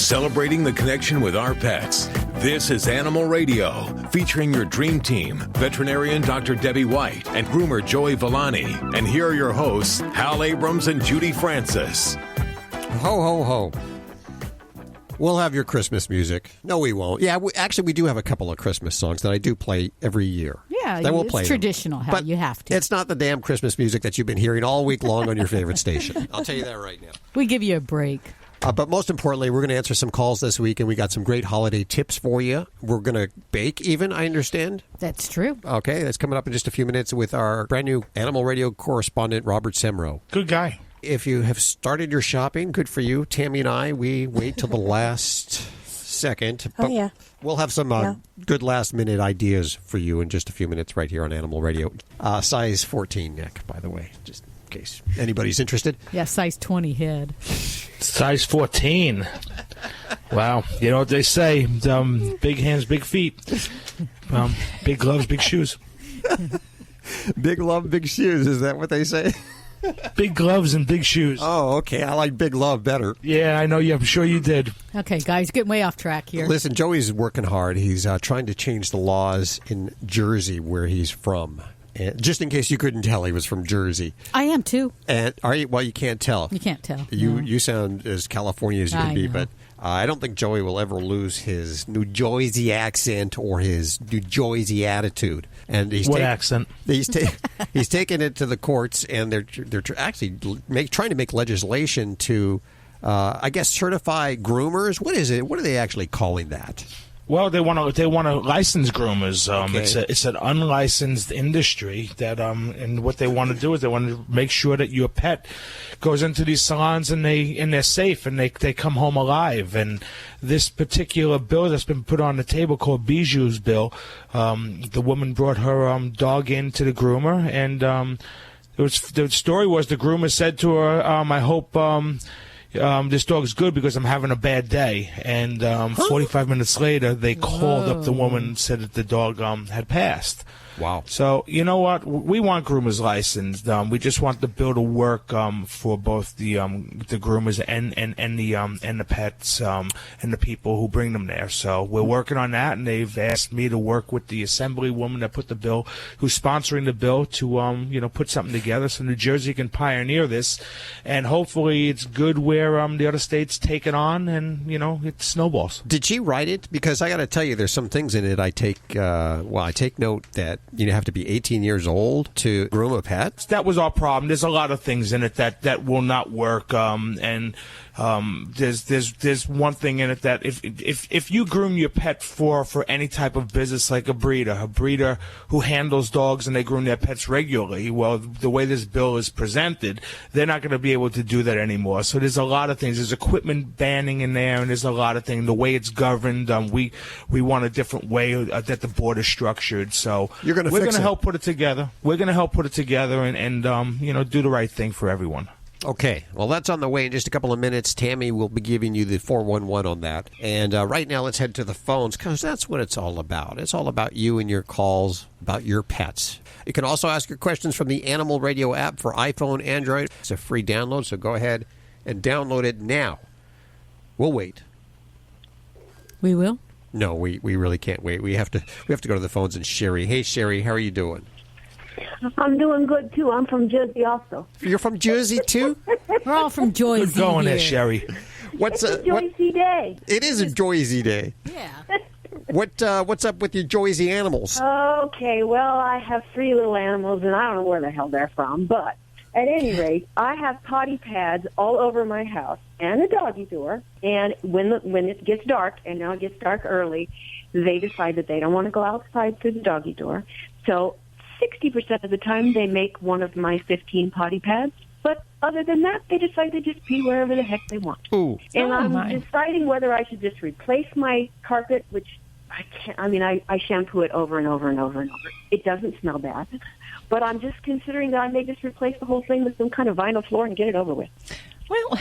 celebrating the connection with our pets. This is Animal Radio, featuring your dream team, veterinarian Dr. Debbie White and groomer Joey Villani. And here are your hosts, Hal Abrams and Judy Francis. Ho, ho, ho. We'll have your Christmas music. No, we won't. Yeah, we do have a couple of Christmas songs that I do play every year. Yeah, that we'll it's play traditional, them. How But you have to. It's not the damn Christmas music that you've been hearing all week long on your favorite station. I'll tell you that right now. We give you a break. But most importantly, we're going to answer some calls this week, and we got some great holiday tips for you. We're going to bake even, I understand. That's true. Okay, that's coming up in just a few minutes with our brand new Animal Radio correspondent, Robert Semro. Good guy. If you have started your shopping, good for you. Tammy and I, we wait till the last second. But we'll have some good last-minute ideas for you in just a few minutes right here on Animal Radio. Size 14 neck, by the way, just in case anybody's interested. Yeah, size 20 head. Size 14. Wow. You know what they say, big hands, big feet. Big gloves, big shoes. Big love, big shoes. Is that what they say? Big gloves and big shoes. Oh, okay. I like big love better. Yeah, I know you. I'm sure you did. Okay, guys, getting way off track here. Listen, Joey's working hard. He's trying to change the laws in Jersey, where he's from. And just in case you couldn't tell, he was from Jersey. I am, too. And are you? Well, you can't tell. You can't tell. You sound as California as you can be, but I don't think Joey will ever lose his New Jersey accent or his New Jersey attitude. And he's what accent? He's taken it to the courts, and they're actually trying to make legislation to, I guess, certify groomers. What is it? What are they actually calling that? Well, they want to license groomers. Okay. It's an unlicensed industry that and what they want to do is they want to make sure that your pet goes into these salons and they're safe and they come home alive. And this particular bill that's been put on the table called Bijou's bill, the woman brought her dog into the groomer, and the story was the groomer said to her, "I hope." This dog's good because I'm having a bad day. And 45 minutes later, they called up the woman and said that the dog had passed. Wow. So, you know what? We want groomers licensed. We just want the bill to work for both the groomers and the pets and the people who bring them there. So we're working on that, and they've asked me to work with the assemblywoman that put the bill, who's sponsoring the bill, to put something together so New Jersey can pioneer this, and hopefully it's good where the other states take it on, and it snowballs. Did she write it? Because I got to tell you, there's some things in it I take note that you have to be 18 years old to groom a pet. That was our problem. There's a lot of things in it that will not work. There's one thing in it that if you groom your pet for any type of business, like a breeder who handles dogs and they groom their pets regularly, well, the way this bill is presented, they're not going to be able to do that anymore. So there's a lot of things. There's equipment banning in there, and there's a lot of things. The way it's governed, we want a different way that the board is structured. So we're going to help put it together. We're going to help put it together and do the right thing for everyone. Okay, well, that's on the way in just a couple of minutes. Tammy will be giving you the 411 on that. And right now, let's head to the phones, because that's what it's all about. It's all about you and your calls, about your pets. You can also ask your questions from the Animal Radio app for iPhone, Android. It's a free download, so go ahead and download it now. We'll wait. We will? No, we really can't wait. We have to go to the phones. And Sherry. Hey, Sherry, how are you doing? I'm doing good, too. I'm from Jersey also. You're from Jersey, too? We're all from Jersey. Good going here. there, Sherry. It's a Jersey day. It is a Jersey day. Yeah. What's up with your Jersey animals? Okay, well, I have 3 little animals, and I don't know where the hell they're from. But at any rate, I have potty pads all over my house and a doggy door. And when it gets dark, and now it gets dark early, they decide that they don't want to go outside through the doggy door. So 60% of the time, they make one of my 15 potty pads. But other than that, they decide to just pee wherever the heck they want. Ooh. And I'm deciding whether I should just replace my carpet, which I can't. I mean, I shampoo it over and over and over and over. It doesn't smell bad. But I'm just considering that I may just replace the whole thing with some kind of vinyl floor and get it over with. Well,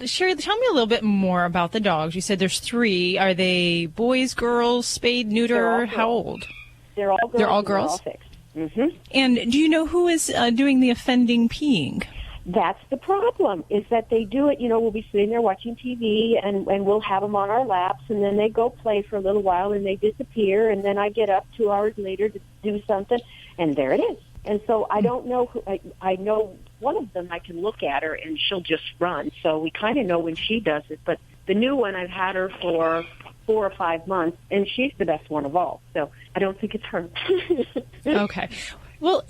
Sherry, tell me a little bit more about the dogs. You said there's 3. Are they boys, girls, spayed, neuter? How old? They're all girls. They're all girls? They're all fixed. Mm-hmm. And do you know who is doing the offending peeing? That's the problem, is that they do it, we'll be sitting there watching TV and we'll have them on our laps, and then they go play for a little while and they disappear, and then I get up 2 hours later to do something, and there it is. And so I don't know I know one of them, I can look at her and she'll just run. So we kind of know when she does it. But the new one, I've had her for 4 or 5 months, and she's the best one of all. So I don't think it's her. Okay. Well,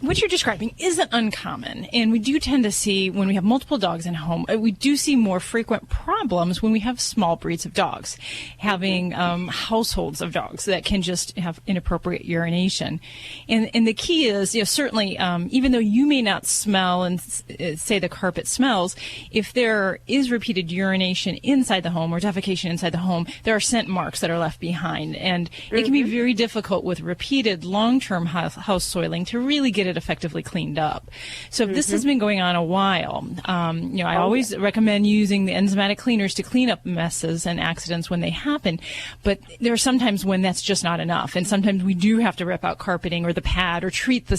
what you're describing isn't uncommon, and we do tend to see when we have multiple dogs in a home, we do see more frequent problems when we have small breeds of dogs, having households of dogs that can just have inappropriate urination. And the key is, certainly, even though you may not smell and say the carpet smells, if there is repeated urination inside the home or defecation inside the home, there are scent marks that are left behind, and it can be very difficult with repeated long-term house soiling to really get it effectively cleaned up. So if this has been going on a while, I always recommend using the enzymatic cleaners to clean up messes and accidents when they happen. But there are sometimes when that's just not enough. And sometimes we do have to rip out carpeting or the pad or treat the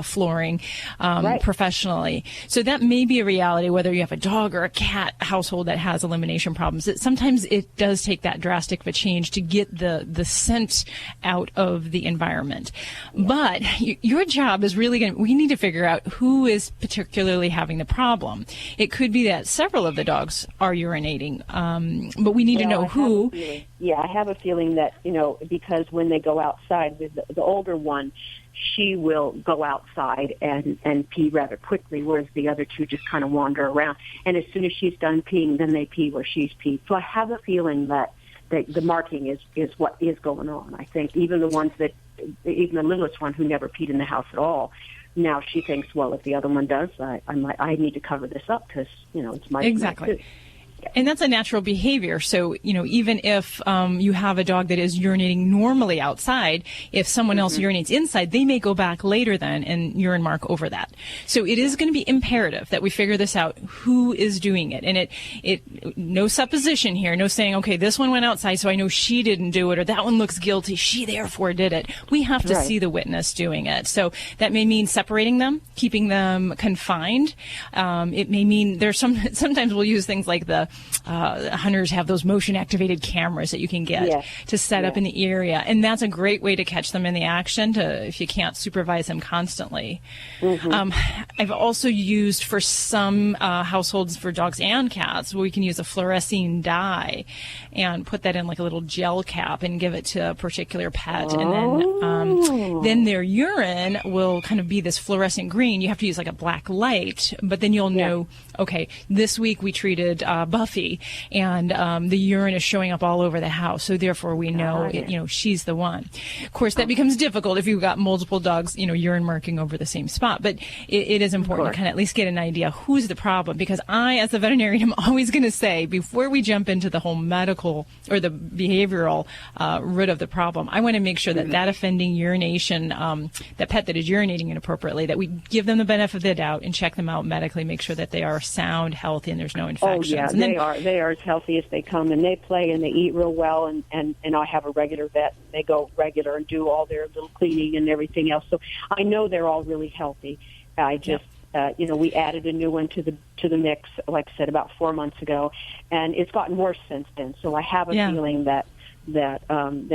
flooring professionally. So that may be a reality, whether you have a dog or a cat household that has elimination problems. Sometimes it does take that drastic of a change to get the scent out of the environment. But your job is really we need to figure out who is particularly having the problem. It could be that several of the dogs are urinating, but we need to know who. I have a feeling that, because when they go outside, the older one, she will go outside and pee rather quickly, whereas the other two just kind of wander around. And as soon as she's done peeing, then they pee where she's peed. So I have a feeling that the marking is what is going on. I think even the littlest one who never peed in the house at all, now she thinks, well, if the other one does, I need to cover this up because, it's my exactly. Too. And that's a natural behavior. So, even if you have a dog that is urinating normally outside, if someone else urinates inside, they may go back later then and urine mark over that. So it is going to be imperative that we figure this out, who is doing it. And it no supposition here, no saying, okay, this one went outside, so I know she didn't do it, or that one looks guilty, she therefore did it. We have to see the witness doing it. So that may mean separating them, keeping them confined. It may mean sometimes we'll use things like the hunters have those motion activated cameras that you can get to set up in the area, and that's a great way to catch them in the action if you can't supervise them constantly. I've also used for some households for dogs and cats where we can use a fluorescing dye and put that in like a little gel cap and give it to a particular pet, and then their urine will kind of be this fluorescent green. You have to use like a black light, but then you'll know, okay, this week we treated Buffy, and the urine is showing up all over the house, so therefore we know she's the one. Of course, that becomes difficult if you've got multiple dogs, urine marking over the same spot, but it is important to kind of at least get an idea who's the problem, because I, as a veterinarian, am always going to say, before we jump into the whole medical or the behavioral root of the problem, I want to make sure that offending urination, that pet that is urinating inappropriately, that we give them the benefit of the doubt and check them out medically, make sure that they are sound, healthy, and there's no infections. Oh, yeah, and they are as healthy as they come, and they play and they eat real well, and I have a regular vet. They go regular and do all their little cleaning and everything else. So I know they're all really healthy. I just, we added a new one to the mix, like I said, about 4 months ago, and it's gotten worse since then. So I have a feeling that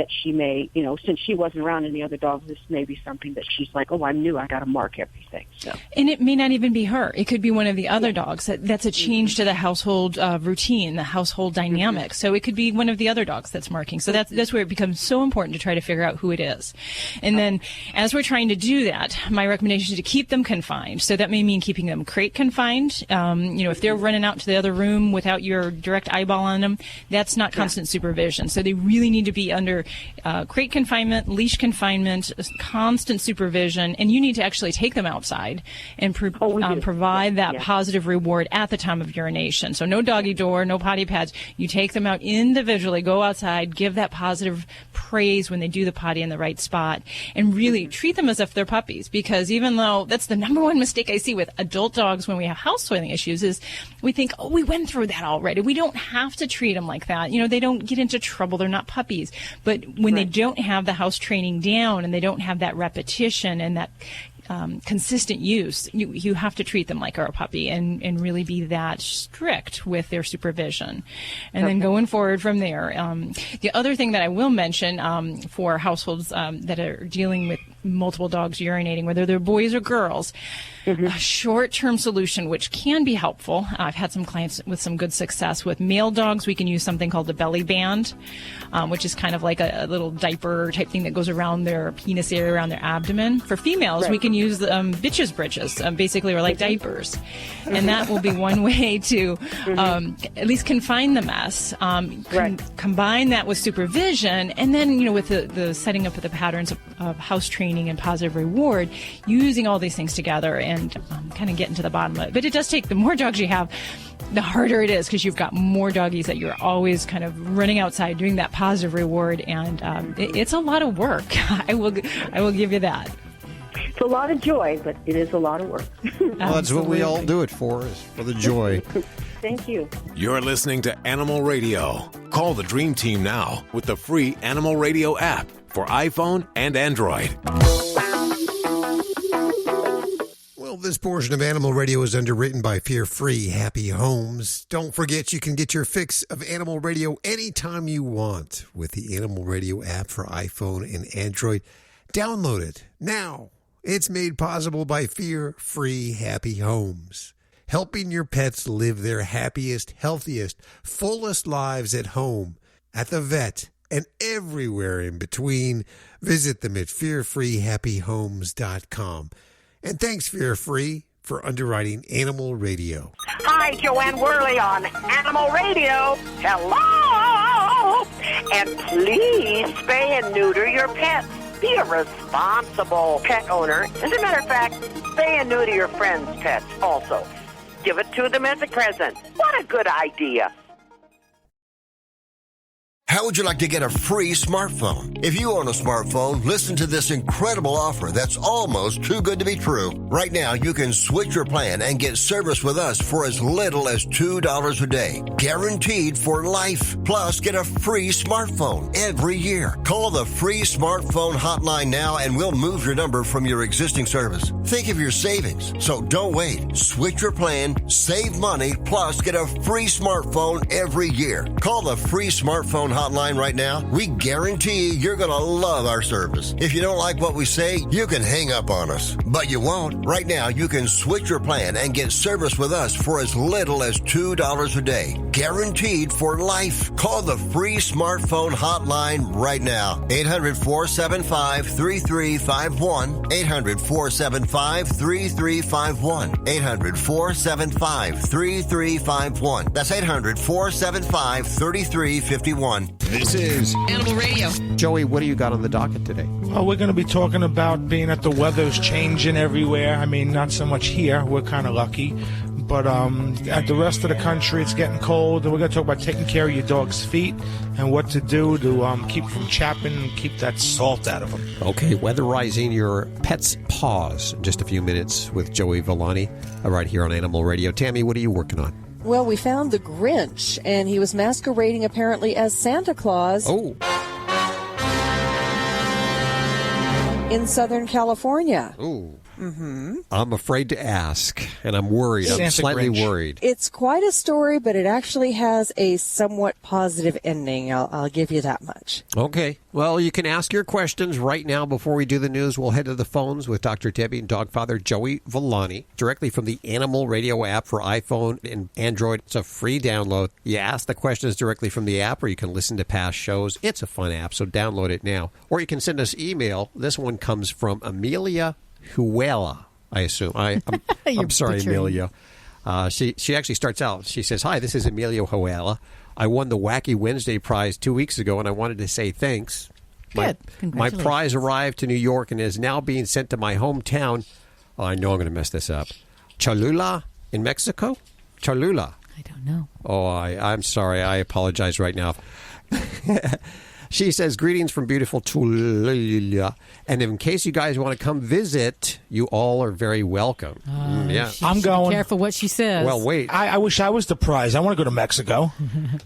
she may, since she wasn't around any other dogs, this may be something that she's like, oh, I knew I got to mark everything. So. And it may not even be her. It could be one of the other dogs. That's a change to the household routine, the household dynamic. So it could be one of the other dogs that's marking. So that's where it becomes so important to try to figure out who it is. And then as we're trying to do that, my recommendation is to keep them confined. So that may mean keeping them crate confined. If they're running out to the other room without your direct eyeball on them, that's not constant supervision. So they really need to be under crate confinement, leash confinement, constant supervision, and you need to actually take them outside and provide that positive reward at the time of urination. So no doggy door, no potty pads. You take them out individually, go outside, give that positive praise when they do the potty in the right spot, and really treat them as if they're puppies, because even though that's the number one mistake I see with adult dogs when we have house soiling issues is we think, oh, we went through that already. We don't have to treat them like that. They don't get into trouble. They're not puppies. But when they don't have the house training down and they don't have that repetition and that consistent use, you have to treat them like a puppy and really be that strict with their supervision. And then going forward from there, the other thing that I will mention for households that are dealing with multiple dogs urinating, whether they're boys or girls, a short-term solution which can be helpful. I've had some clients with some good success. With male dogs, we can use something called the belly band, which is kind of like a little diaper type thing that goes around their penis area, around their abdomen. For females, we can use bitches britches, basically, or like diapers. And that will be one way to at least confine the mess, combine that with supervision, and then, with the setting up of the patterns of house training and positive reward, using all these things together and kind of getting to the bottom of it. But it does take, the more dogs you have, the harder it is, because you've got more doggies that you're always kind of running outside doing that positive reward, and it's a lot of work. I will give you that. It's a lot of joy, but it is a lot of work. Well, that's what we all do it for, is for the joy. Thank you. You're listening to Animal Radio. Call the Dream Team now with the free Animal Radio app for iPhone and Android. Well, this portion of Animal Radio is underwritten by Fear-Free Happy Homes. Don't forget, you can get your fix of Animal Radio anytime you want with the Animal Radio app for iPhone and Android. Download it now. It's made possible by Fear-Free Happy Homes, helping your pets live their happiest, healthiest, fullest lives at home, at the vet, and everywhere in between. Visit them at fearfreehappyhomes.com. And thanks, Fear-Free, for underwriting Animal Radio. Hi, Joanne Worley on Animal Radio. Hello! And please spay and neuter your pets. Be a responsible pet owner. As a matter of fact, spay and neuter your friends' pets also. Give it to them as a present. What a good idea. How would you like to get a free smartphone? If you own a smartphone, listen to this incredible offer that's almost too good to be true. Right now, you can switch your plan and get service with us for as little as $2 a day. Guaranteed for life. Plus, get a free smartphone every year. Call the free smartphone hotline now and we'll move your number from your existing service. Think of your savings. So don't wait. Switch your plan, save money, plus get a free smartphone every year. Call the free smartphone hotline right now. We guarantee you're going to love our service. If you don't like what we say, you can hang up on us. But you won't. Right now, you can switch your plan and get service with us for as little as $2 a day. Guaranteed for life. Call the free smartphone hotline right now. 800-475-3351. 800-475-3351. 800-475-3351. That's 800-475-3351. This is Animal Radio. Joey, what do you got on the docket today? Well, we're going to be talking about being that the weather's changing everywhere. I mean, not so much here. We're kind of lucky. But at the rest of the country, it's getting cold. And we're going to talk about taking care of your dog's feet and what to do to keep from chapping and keep that salt out of them. Okay, weatherizing your pet's paws in just a few minutes with Joey Villani right here on Animal Radio. Tammy, what are you working on? Well, we found the Grinch, and he was masquerading apparently as Santa Claus in Southern California. Ooh. Mm-hmm. I'm afraid to ask, and I'm worried. I'm slightly worried. It's quite a story, but it actually has a somewhat positive ending. I'll give you that much. Okay. Well, you can ask your questions right now before we do the news. We'll head to the phones with Dr. Debbie and dog father Joey Villani directly from the Animal Radio app for iPhone and Android. It's a free download. You ask the questions directly from the app, or you can listen to past shows. It's a fun app, so download it now. Or you can send us email. This one comes from Amelia Huela, I assume. I'm sorry, Amelia. She actually starts out. She says, "Hi, this is Amelia Huela. I won the Wacky Wednesday prize 2 weeks ago, and I wanted to say thanks. Good. My prize arrived to New York and is now being sent to my hometown. Oh, I know I'm going to mess this up. Cholula in Mexico? Cholula. I don't know. Oh, I'm sorry. I apologize right now." She says, "Greetings from beautiful Cholula. And in case you guys want to come visit, you all are very welcome." Yeah, I'm going. Be careful what she says. Well, wait. I wish I was the prize. I want to go to Mexico.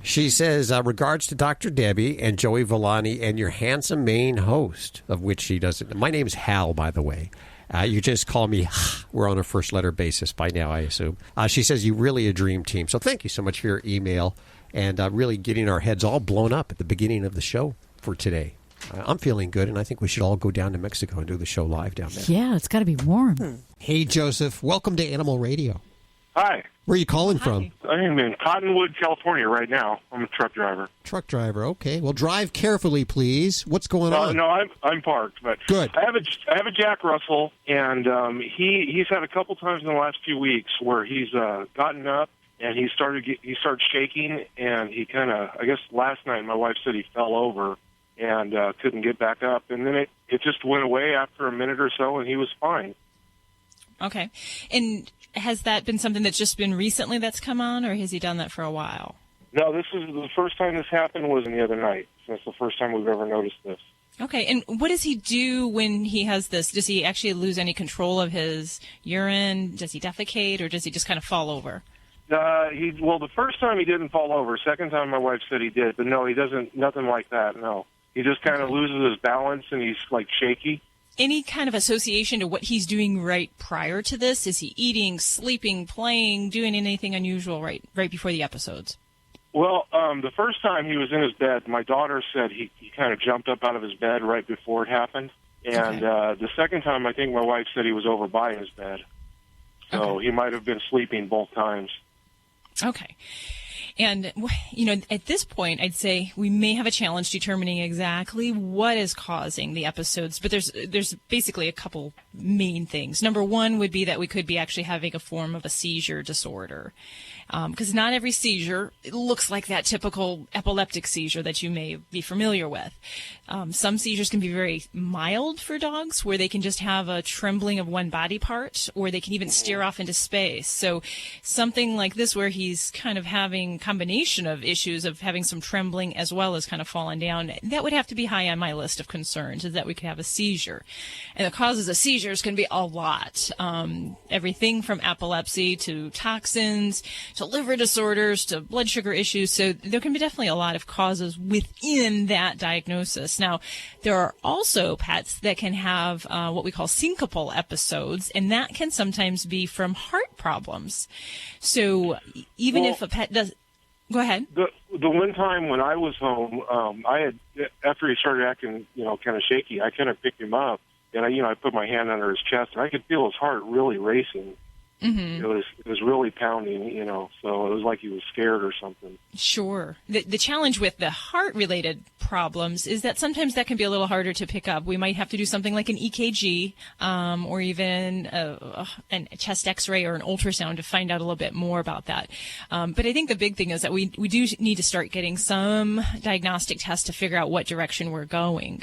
She says, regards to Dr. Debbie and Joey Villani and your handsome main host, of which she doesn't. My name's Hal, by the way. You just call me. We're on a first letter basis by now, I assume. She says you're really a dream team. So thank you so much for your email and really getting our heads all blown up at the beginning of the show for today. I'm feeling good, and I think we should all go down to Mexico and do the show live down there. Yeah, it's got to be warm. Hey, Joseph. Welcome to Animal Radio. Hi. Where are you calling from? I'm in Cottonwood, California right now. I'm a truck driver. Truck driver. Okay. Well, drive carefully, please. What's going on? No, I'm parked. But good. I have a Jack Russell, and he's had a couple times in the last few weeks where he's gotten up and he started shaking, and he kind of, I guess last night my wife said he fell over and couldn't get back up, and then it just went away after a minute or so, and he was fine. Okay. And has that been something that's just been recently that's come on, or has he done that for a while? No, this is the first time this happened was the other night. That's the first time we've ever noticed this. Okay. And what does he do when he has this? Does he actually lose any control of his urine? Does he defecate, or does he just kind of fall over? The first time he didn't fall over. Second time my wife said he did, but no, he doesn't. Nothing like that. No, he just kind of loses his balance and he's like shaky. Any kind of association to what he's doing right prior to this? Is he eating, sleeping, playing, doing anything unusual right before the episodes? Well, the first time he was in his bed, my daughter said he kind of jumped up out of his bed right before it happened. And the second time, I think my wife said he was over by his bed. So he might have been sleeping both times. Okay. And, at this point, I'd say we may have a challenge determining exactly what is causing the episodes. But there's basically a couple main things. Number one would be that we could be actually having a form of a seizure disorder. Because not every seizure looks like that typical epileptic seizure that you may be familiar with. Some seizures can be very mild for dogs, where they can just have a trembling of one body part, or they can even stare off into space. So something like this, where he's kind of having combination of issues of having some trembling as well as kind of falling down, that would have to be high on my list of concerns, is that we could have a seizure. And the causes of seizures can be a lot. Everything from epilepsy to toxins, to liver disorders, to blood sugar issues. So there can be definitely a lot of causes within that diagnosis. Now, there are also pets that can have what we call syncopal episodes, and that can sometimes be from heart problems. So even if a pet does... Go ahead. The one time when I was home, after he started acting, kind of shaky, I kind of picked him up, and I put my hand under his chest, and I could feel his heart really racing. Mm-hmm. It was really pounding, so it was like he was scared or something. Sure. The challenge with the heart-related problems is that sometimes that can be a little harder to pick up. We might have to do something like an EKG or even a chest X-ray or an ultrasound to find out a little bit more about that. But I think the big thing is that we do need to start getting some diagnostic tests to figure out what direction we're going,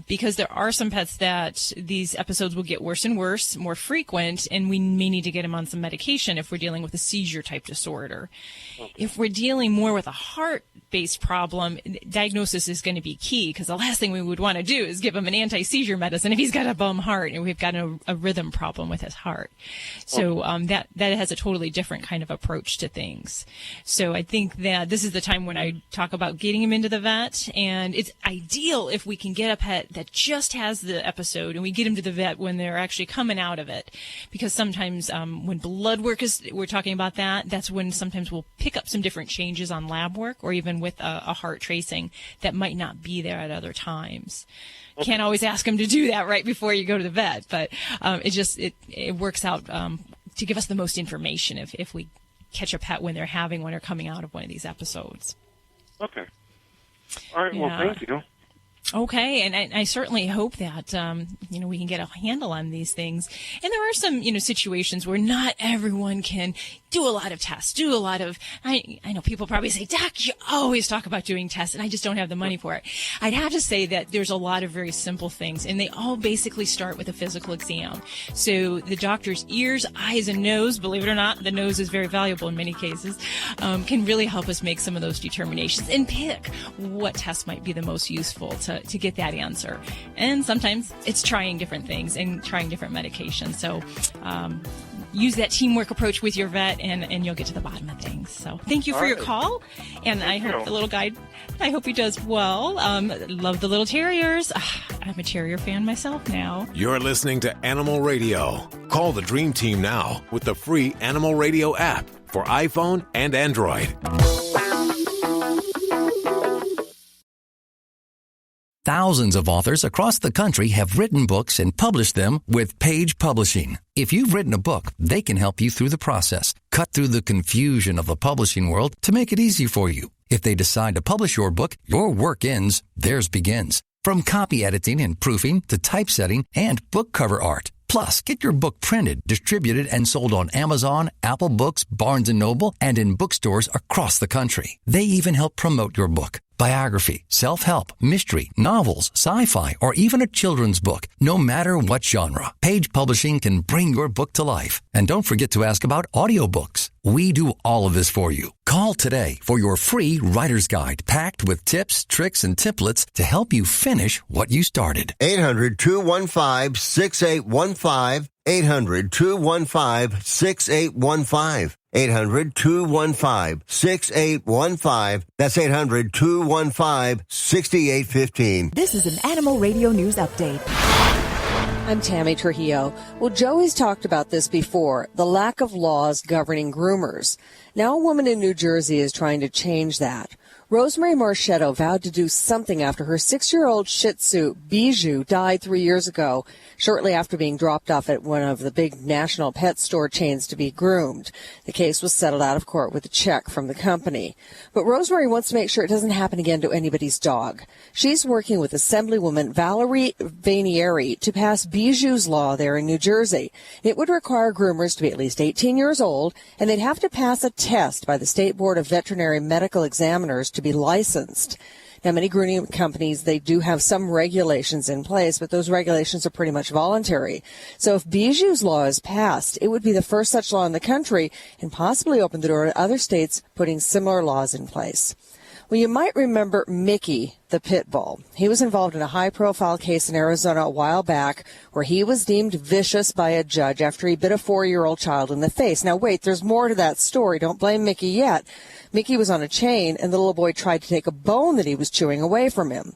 because there are some pets that these episodes will get worse and worse, more frequent, and we may need to get them on some medication if we're dealing with a seizure-type disorder. Okay. If we're dealing more with a heart-based problem, diagnosis is going to be key, because the last thing we would want to do is give him an anti-seizure medicine if he's got a bum heart and we've got a rhythm problem with his heart. So that has a totally different kind of approach to things. So I think that this is the time when I talk about getting him into the vet, and it's ideal if we can get a pet that just has the episode and we get him to the vet when they're actually coming out of it, because sometimes when blood work we're talking about that's when sometimes we'll pick up some different changes on lab work, or even with a heart tracing that might not be there at other times. Can't always ask them to do that right before you go to the vet, but it works out to give us the most information if we catch a pet when they're coming out of one of these episodes. Okay. All right. Yeah. Well, thank you. Okay, and I certainly hope that, we can get a handle on these things. And there are some, situations where not everyone can do a lot of tests, I know people probably say, Doc, you always talk about doing tests, and I just don't have the money for it. I'd have to say that there's a lot of very simple things, and they all basically start with a physical exam. So the doctor's ears, eyes, and nose, believe it or not, the nose is very valuable in many cases, can really help us make some of those determinations and pick what test might be the most useful to get that answer. And sometimes it's trying different things and trying different medications. So use that teamwork approach with your vet, and you'll get to the bottom of things. So thank you for your call, and I hope the little guy, I hope he does well. Love the little terriers. I'm a terrier fan myself now. You're listening to Animal Radio. Call the Dream Team now with the free Animal Radio app for iPhone and Android. Thousands of authors across the country have written books and published them with Page Publishing. If you've written a book, they can help you through the process, cut through the confusion of the publishing world to make it easy for you. If they decide to publish your book, your work ends, theirs begins. From copy editing and proofing to typesetting and book cover art. Plus, get your book printed, distributed, and sold on Amazon, Apple Books, Barnes & Noble, and in bookstores across the country. They even help promote your book. Biography, self-help, mystery, novels, sci-fi, or even a children's book. No matter what genre, Page Publishing can bring your book to life. And don't forget to ask about audiobooks. We do all of this for you. Call today for your free writer's guide packed with tips, tricks, and templates to help you finish what you started. 800-215-6815. 800-215-6815. 800-215-6815. That's 800-215-6815. This is an Animal Radio News Update. I'm Tammy Trujillo. Well, Joey's talked about this before, the lack of laws governing groomers. Now a woman in New Jersey is trying to change that. Rosemary Marchetto vowed to do something after her 6-year-old Shih Tzu, Bijou, died 3 years ago, shortly after being dropped off at one of the big national pet store chains to be groomed. The case was settled out of court with a check from the company. But Rosemary wants to make sure it doesn't happen again to anybody's dog. She's working with Assemblywoman Valerie Vanieri to pass Bijou's law there in New Jersey. It would require groomers to be at least 18 years old, and they'd have to pass a test by the State Board of Veterinary Medical Examiners to be licensed. Now, many grooming companies, they do have some regulations in place, but those regulations are pretty much voluntary. So if Bijou's law is passed, it would be the first such law in the country and possibly open the door to other states putting similar laws in place. Well, you might remember Mickey, the pit bull. He was involved in a high-profile case in Arizona a while back where he was deemed vicious by a judge after he bit a 4-year-old child in the face. Now, wait, there's more to that story. Don't blame Mickey yet. Mickey was on a chain, and the little boy tried to take a bone that he was chewing away from him.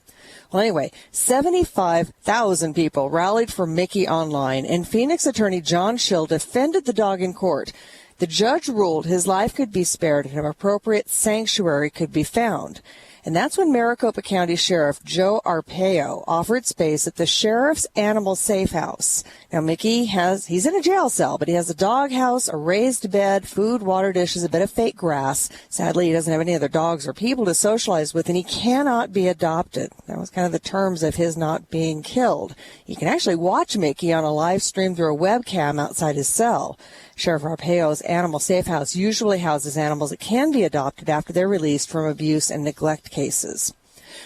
Well, anyway, 75,000 people rallied for Mickey online, and Phoenix attorney John Schill defended the dog in court. The judge ruled his life could be spared and an appropriate sanctuary could be found. And that's when Maricopa County Sheriff Joe Arpaio offered space at the Sheriff's Animal Safe House. Now, Mickey he's in a jail cell, but he has a dog house, a raised bed, food, water dishes, a bit of fake grass. Sadly, he doesn't have any other dogs or people to socialize with, and he cannot be adopted. That was kind of the terms of his not being killed. You can actually watch Mickey on a live stream through a webcam outside his cell. Sheriff Arpaio's Animal Safe House usually houses animals that can be adopted after they're released from abuse and neglect cases.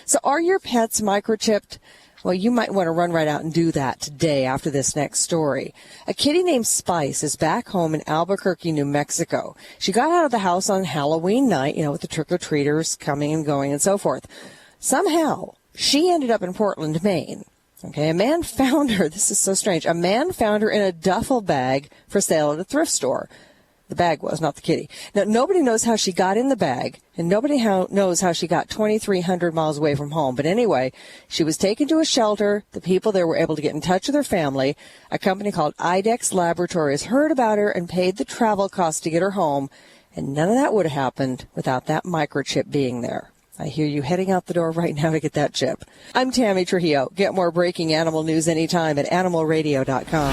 So are your pets microchipped? Well, you might want to run right out and do that today after this next story. A kitty named Spice is back home in Albuquerque, New Mexico. She got out of the house on Halloween night, with the trick-or-treaters coming and going and so forth. Somehow, she ended up in Portland, Maine. Okay, a man found her. This is so strange. A man found her in a duffel bag for sale at a thrift store. The bag was, not the kitty. Now, nobody knows how she got in the bag, and nobody knows how she got 2,300 miles away from home. But anyway, she was taken to a shelter. The people there were able to get in touch with her family. A company called IDEX Laboratories heard about her and paid the travel costs to get her home. And none of that would have happened without that microchip being there. I hear you heading out the door right now to get that chip. I'm Tammy Trujillo. Get more breaking animal news anytime at animalradio.com.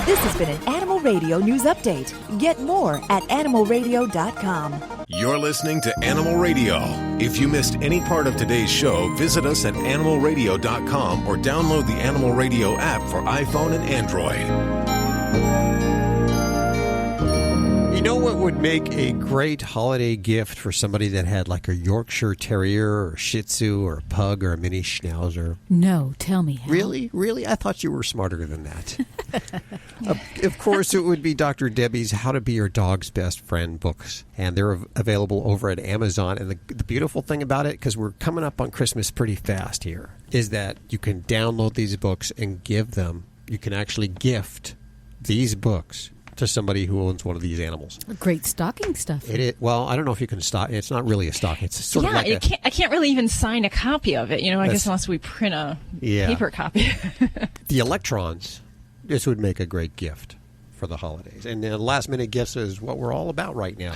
This has been an Animal Radio News Update. Get more at animalradio.com. You're listening to Animal Radio. If you missed any part of today's show, visit us at animalradio.com or download the Animal Radio app for iPhone and Android. You know what would make a great holiday gift for somebody that had like a Yorkshire Terrier or Shih Tzu or a Pug or a mini Schnauzer? No, tell me. Hal. Really? Really? I thought you were smarter than that. Of course, it would be Dr. Debbie's How to Be Your Dog's Best Friend books. And they're available over at Amazon. And the beautiful thing about it, because we're coming up on Christmas pretty fast here, is that you can download these books and give them. You can actually gift these books to somebody who owns one of these animals. Great stocking stuff. It is, well, I don't know if you can stock. It's not really a stock. It's sort of like I can't really even sign a copy of it. I guess unless we print a paper copy. The electrons. This would make a great gift for the holidays. And last-minute gifts is what we're all about right now.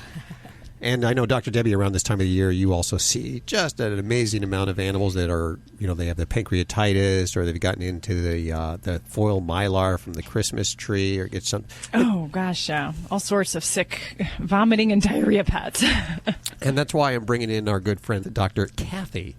And I know, Dr. Debbie, around this time of the year, you also see just an amazing amount of animals that are, they have the pancreatitis, or they've gotten into the foil mylar from the Christmas tree, or get some. Oh, gosh, yeah. All sorts of sick vomiting and diarrhea pets. And that's why I'm bringing in our good friend, Dr. Kathy.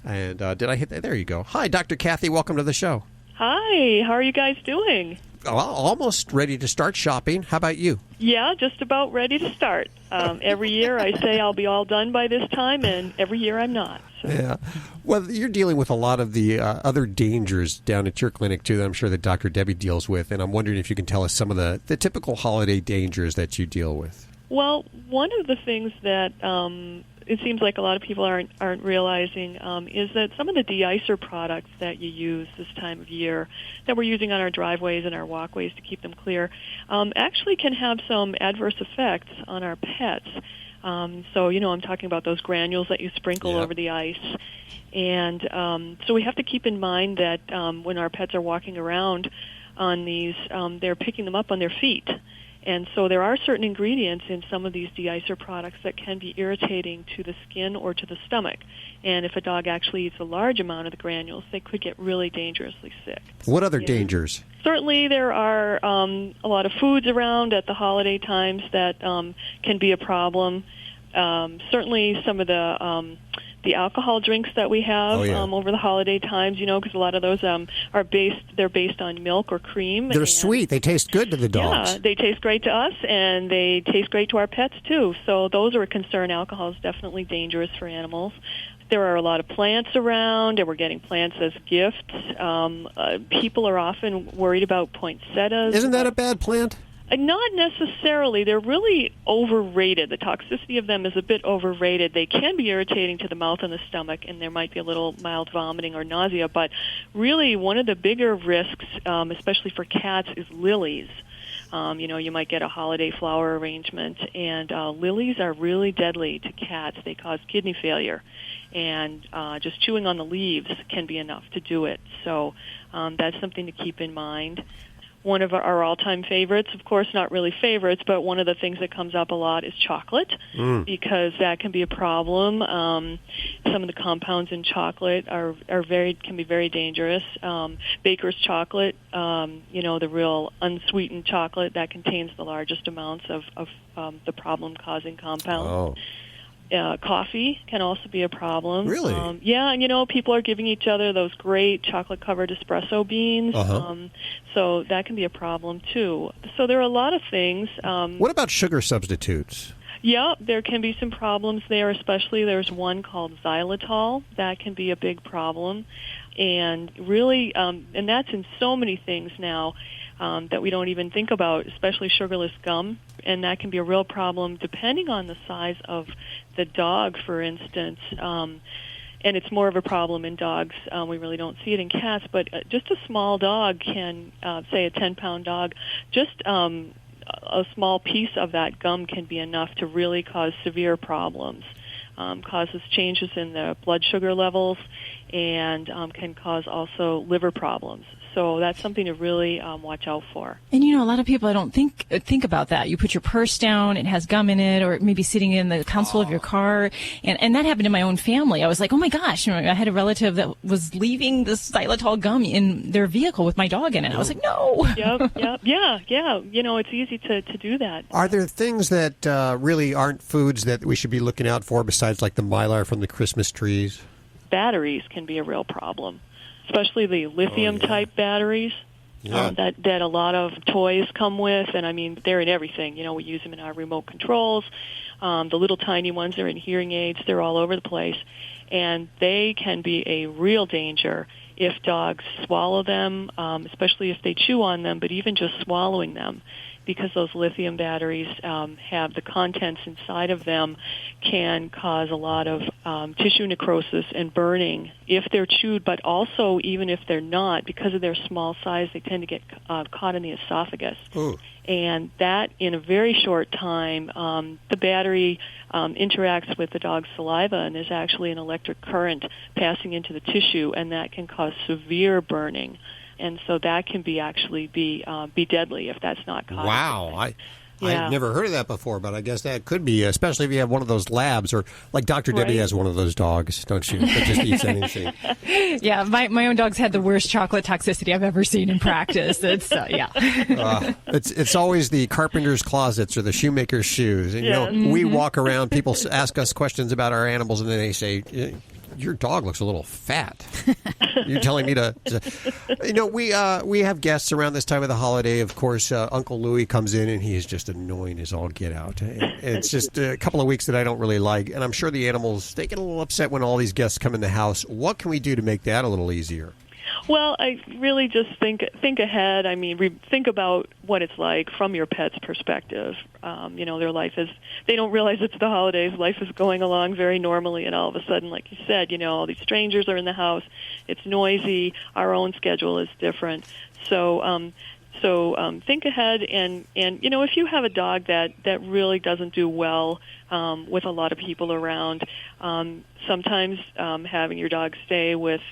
And did I hit that? There you go. Hi, Dr. Kathy. Welcome to the show. Hi. How are you guys doing? Well, almost ready to start shopping. How about you? Yeah, just about ready to start. Every year I say I'll be all done by this time, and every year I'm not. So. Yeah. Well, you're dealing with a lot of the other dangers down at your clinic, too, that I'm sure that Dr. Debbie deals with. And I'm wondering if you can tell us some of the typical holiday dangers that you deal with. Well, one of the things that it seems like a lot of people aren't realizing is that some of the de-icer products that you use this time of year that we're using on our driveways and our walkways to keep them clear actually can have some adverse effects on our pets. So, I'm talking about those granules that you sprinkle over the ice. And so we have to keep in mind that when our pets are walking around on these, they're picking them up on their feet. And so there are certain ingredients in some of these de-icer products that can be irritating to the skin or to the stomach. And if a dog actually eats a large amount of the granules, they could get really dangerously sick. What other dangers? Certainly there are a lot of foods around at the holiday times that can be a problem. Certainly some of the alcohol drinks that we have over the holiday times, because a lot of those they're based on milk or cream. They're sweet. They taste good to the dogs. Yeah, they taste great to us, and they taste great to our pets, too. So those are a concern. Alcohol is definitely dangerous for animals. There are a lot of plants around, and we're getting plants as gifts. People are often worried about poinsettias. Isn't that a bad plant? Not necessarily. They're really overrated. The toxicity of them is a bit overrated. They can be irritating to the mouth and the stomach, and there might be a little mild vomiting or nausea. But really, one of the bigger risks, especially for cats, is lilies. You might get a holiday flower arrangement, and lilies are really deadly to cats. They cause kidney failure, and just chewing on the leaves can be enough to do it. So that's something to keep in mind. One of our all-time favorites, of course, not really favorites, but one of the things that comes up a lot is chocolate, because that can be a problem. Some of the compounds in chocolate can be very dangerous. Baker's chocolate, the real unsweetened chocolate, that contains the largest amounts of the problem-causing compounds. Oh. Coffee can also be a problem. Really? And people are giving each other those great chocolate-covered espresso beans. So that can be a problem, too. So there are a lot of things. What about sugar substitutes? Yeah, there can be some problems there, especially there's one called xylitol. That can be a big problem. And really, and that's in so many things now that we don't even think about, especially sugarless gum. And that can be a real problem depending on the size of the dog, for instance. And it's more of a problem in dogs. We really don't see it in cats. But just a small dog can, say a 10-pound dog, just a small piece of that gum can be enough to really cause severe problems. Causes changes in the blood sugar levels and can cause also liver problems. So that's something to really watch out for. And a lot of people I don't think about that. You put your purse down, it has gum in it, or it may be sitting in the console of your car. And that happened in my own family. I was like, oh my gosh, I had a relative that was leaving this xylitol gum in their vehicle with my dog in it. I was like, no. Yep. Yeah. It's easy to do that. Are there things that really aren't foods that we should be looking out for besides like the mylar from the Christmas trees? Batteries can be a real problem, especially the lithium-type batteries that a lot of toys come with. And, I mean, they're in everything. We use them in our remote controls. The little tiny ones are in hearing aids. They're all over the place. And they can be a real danger if dogs swallow them, especially if they chew on them, but even just swallowing them, because those lithium batteries have the contents inside of them can cause a lot of tissue necrosis and burning if they're chewed, but also even if they're not, because of their small size, they tend to get caught in the esophagus. Ooh. And that, in a very short time, the battery interacts with the dog's saliva, and there's actually an electric current passing into the tissue, and that can cause severe burning. And so that can be deadly if that's not caught. Wow. I've never heard of that before, but I guess that could be, especially if you have one of those labs, or like Dr. Debbie has one of those dogs, don't you? That just eats anything. Yeah, my own dog's had the worst chocolate toxicity I've ever seen in practice. It's it's always the carpenter's closets or the shoemaker's shoes. And, you know, we walk around, people ask us questions about our animals, and then they say, your dog looks a little fat. You're telling me to you know, we have guests around this time of the holiday. Of course, Uncle Louie comes in, and he is just annoying as all get out. It's just a couple of weeks that I don't really like, and I'm sure the animals, they get a little upset when all these guests come in the house. What can we do to make that a little easier? Well, I really just think ahead. I mean, think about what it's like from your pet's perspective. You know, their life is, they don't realize it's the holidays. Life is going along very normally, and all of a sudden, like you said, you know, all these strangers are in the house. It's noisy. Our own schedule is different. So think ahead, and you know, if you have a dog that really doesn't do well with a lot of people around, sometimes having your dog stay with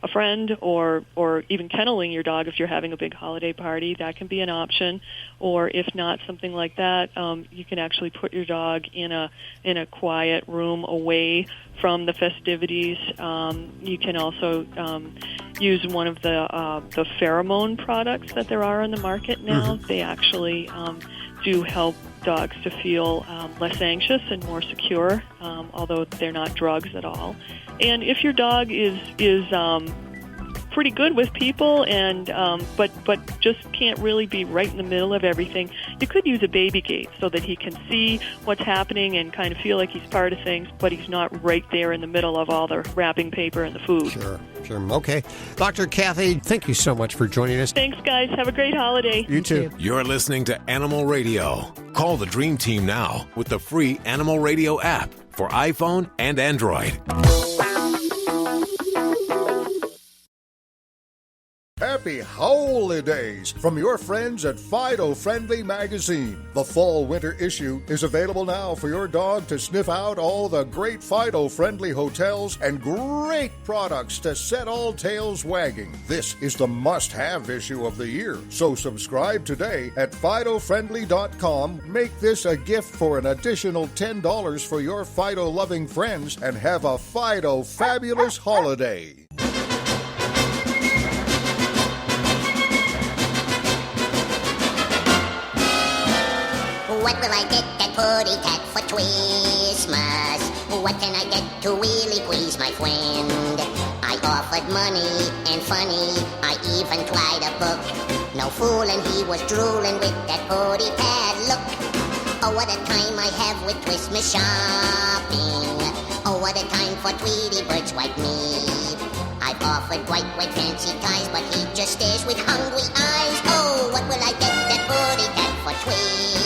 a friend, or even kenneling your dog if you're having a big holiday party, that can be an option. Or if not something like that, you can actually put your dog in a quiet room away from the festivities. You can also use one of the pheromone products that there are on the market now. Mm-hmm. They actually do help dogs to feel less anxious and more secure, although they're not drugs at all. And if your dog is pretty good with people, and but just can't really be right in the middle of everything, you could use a baby gate so that he can see what's happening and kind of feel like he's part of things, but he's not right there in the middle of all the wrapping paper and the food. Sure. Okay. Dr. Kathy, thank you so much for joining us. Thanks, guys. Have a great holiday. You too. You're listening to Animal Radio. Call the Dream Team now with the free Animal Radio app for iPhone and Android. Happy holidays from your friends at Fido Friendly Magazine. The fall-winter issue is available now for your dog to sniff out all the great Fido Friendly hotels and great products to set all tails wagging. This is the must-have issue of the year. So subscribe today at FidoFriendly.com. Make this a gift for an additional $10 for your Fido-loving friends, and have a Fido fabulous holiday. What will I get that putty cat for Christmas? What can I get to really please my friend? I offered money and funny, I even tried a book. No foolin', he was drooling with that putty cat look. Oh, what a time I have with Christmas shopping. Oh, what a time for Tweety birds like me. I've offered white fancy ties, but he just stares with hungry eyes. Oh, what will I get that putty cat for Christmas?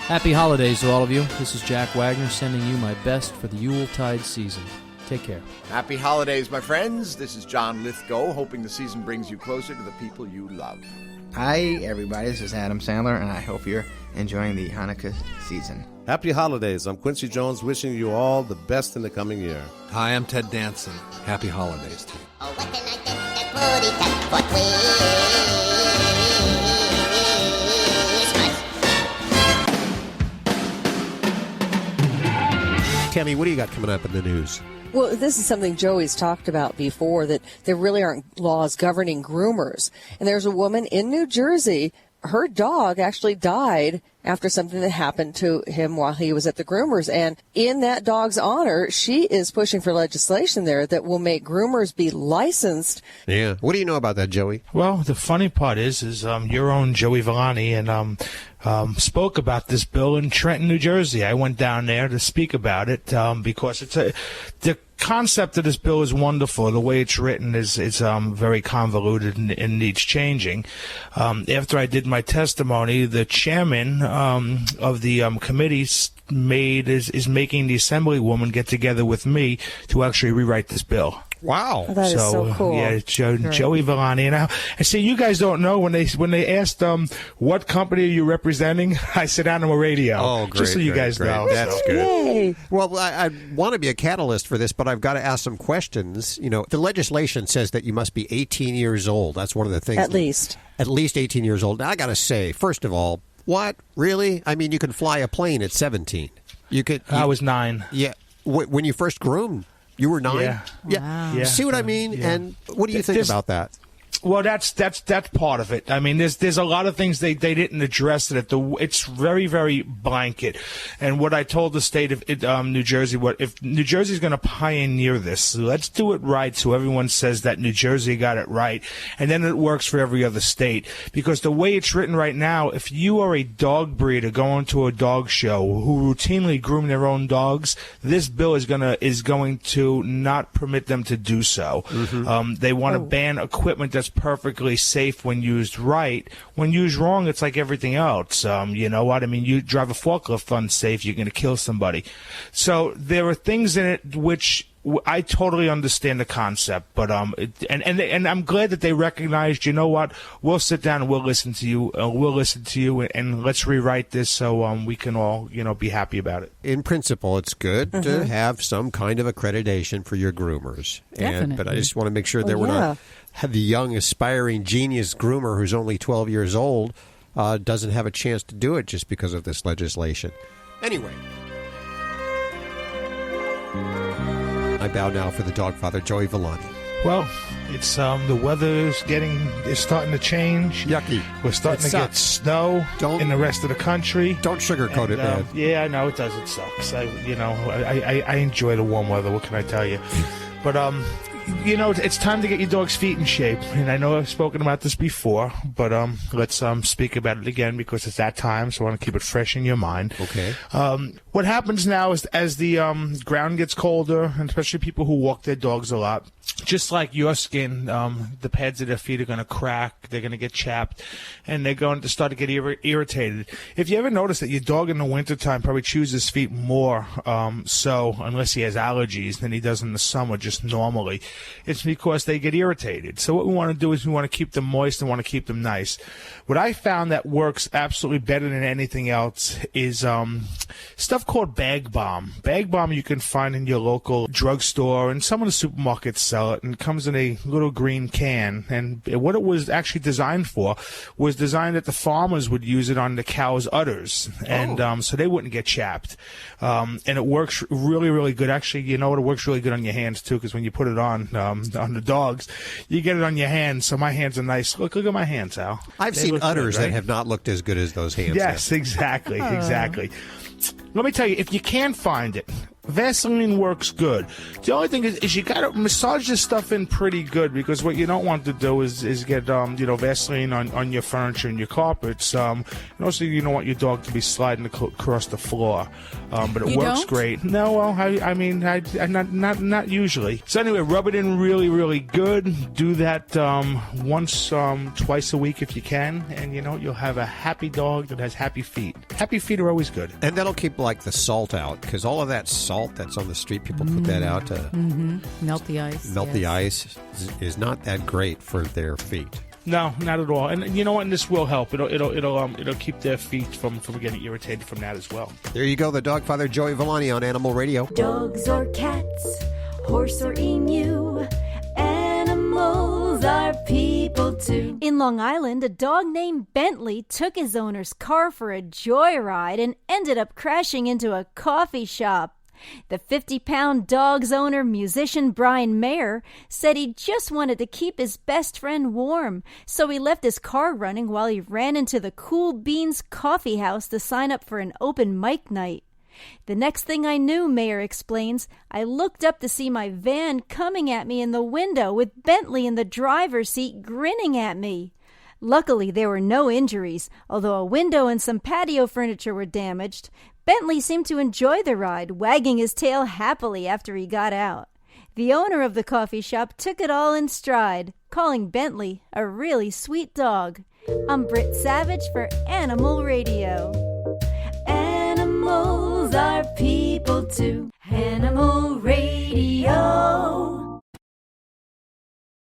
Happy holidays to all of you. This is Jack Wagner sending you my best for the Yuletide season. Take care. Happy holidays, my friends. This is John Lithgow, hoping the season brings you closer to the people you love. Hi, everybody. This is Adam Sandler, and I hope you're enjoying the Hanukkah season. Happy holidays. I'm Quincy Jones, wishing you all the best in the coming year. Hi, I'm Ted Danson. Happy holidays to you. Oh, what can I get that putty cat for Christmas? Tammy, what do you got coming up in the news? Well, this is something Joey's talked about before, that there really aren't laws governing groomers. And there's a woman in New Jersey, her dog actually died after something that happened to him while he was at the groomers. And in that dog's honor, she is pushing for legislation there that will make groomers be licensed. Yeah. What do you know about that, Joey? Well, the funny part is your own Joey Villani and spoke about this bill in Trenton, New Jersey. I went down there to speak about it because the concept of this bill is wonderful. The way it's written is very convoluted and needs changing. After I did my testimony, the chairman of the committees is making the assemblywoman get together with me to actually rewrite this bill. Wow, that is so cool. Yeah, Joey Villani. And see, you guys don't know when they asked what company are you representing, I said Animal Radio. Oh, great! Just so you guys know. That's good. Yay. Well, I want to be a catalyst for this, but I've got to ask some questions. You know, the legislation says that you must be 18 years old. That's one of the things. At least 18 years old. Now, I got to say, first of all, what really? I mean, you can fly a plane at 17. I was 9. Yeah, when you first groomed. You were 9? Yeah. Yeah. Wow. See what I mean? Yeah. And what do you think about that? Well, that's part of it. I mean, there's a lot of things they didn't address it. It's very, very blanket. And what I told the state of New Jersey, if New Jersey's going to pioneer this, let's do it right so everyone says that New Jersey got it right, and then it works for every other state. Because the way it's written right now, if you are a dog breeder going to a dog show who routinely groom their own dogs, this bill is going to not permit them to do so. Mm-hmm. They want to ban equipment that's perfectly safe when used right. When used wrong, it's like everything else. You know what I mean? You drive a forklift unsafe, you're going to kill somebody. So there are things in it which I totally understand the concept, but and I'm glad that they recognized. You know what? We'll sit down and we'll listen to you. And let's rewrite this so we can all be happy about it. In principle, it's good to have some kind of accreditation for your groomers. But I just want to make sure that we're not have the young aspiring genius groomer who's only 12 years old doesn't have a chance to do it just because of this legislation. Anyway. I bow now for the dog father, Joey Villani. Well, it's the weather is starting to change. Yucky. We're starting to get snow in the rest of the country. Don't sugarcoat it, man. Yeah, I know it does. It sucks. I enjoy the warm weather. What can I tell you? But it's time to get your dog's feet in shape. And I know I've spoken about this before, but let's speak about it again because it's that time, so I want to keep it fresh in your mind. Okay. What happens now is as the ground gets colder, and especially people who walk their dogs a lot, just like your skin, the pads of their feet are going to crack, they're going to get chapped, and they're going to start to get irritated. If you ever notice that your dog in the wintertime probably chews his feet more, unless he has allergies, than he does in the summer, just normally, it's because they get irritated. So what we want to do is we want to keep them moist and want to keep them nice. What I found that works absolutely better than anything else is stuff called Bag Balm. Bag Balm you can find in your local drugstore, and some of the supermarkets sell it, and it comes in a little green can. And what it was actually designed for was designed that the farmers would use it on the cows' udders, and so they wouldn't get chapped. And it works really, really good. Actually, you know what? It works really good on your hands too, because when you put it on the dogs, you get it on your hands. So my hands are nice. Look at my hands, Al. I've seen udders that have not looked as good as those hands. Yes, exactly. Let me tell you, if you can't find it, Vaseline works good. The only thing is you got to massage this stuff in pretty good, because what you don't want to do is get Vaseline on your furniture and your carpets. And also you don't want your dog to be sliding across the floor. But it works great. No, well, I mean, not usually. So anyway, rub it in really, really good. Do that twice a week if you can, and you'll have a happy dog that has happy feet. Happy feet are always good. And that'll keep like the salt out, because all of that salt that's on the street, people put that out to melt the ice. The ice is not that great for their feet. No, not at all. And you know what? And this will help. It'll keep their feet from getting irritated from that as well. There you go, the dog father Joey Villani on Animal Radio. Dogs or cats, horse or emu, animals are people too. In Long Island, a dog named Bentley took his owner's car for a joyride and ended up crashing into a coffee shop. The 50-pound dog's owner, musician Brian Mayer, said he just wanted to keep his best friend warm, so he left his car running while he ran into the Cool Beans coffee house to sign up for an open mic night. The next thing I knew, Mayer explains, I looked up to see my van coming at me in the window with Bentley in the driver's seat grinning at me. Luckily, there were no injuries, although a window and some patio furniture were damaged. Bentley seemed to enjoy the ride, wagging his tail happily after he got out. The owner of the coffee shop took it all in stride, calling Bentley a really sweet dog. I'm Britt Savage for Animal Radio. are people too. Animal Radio.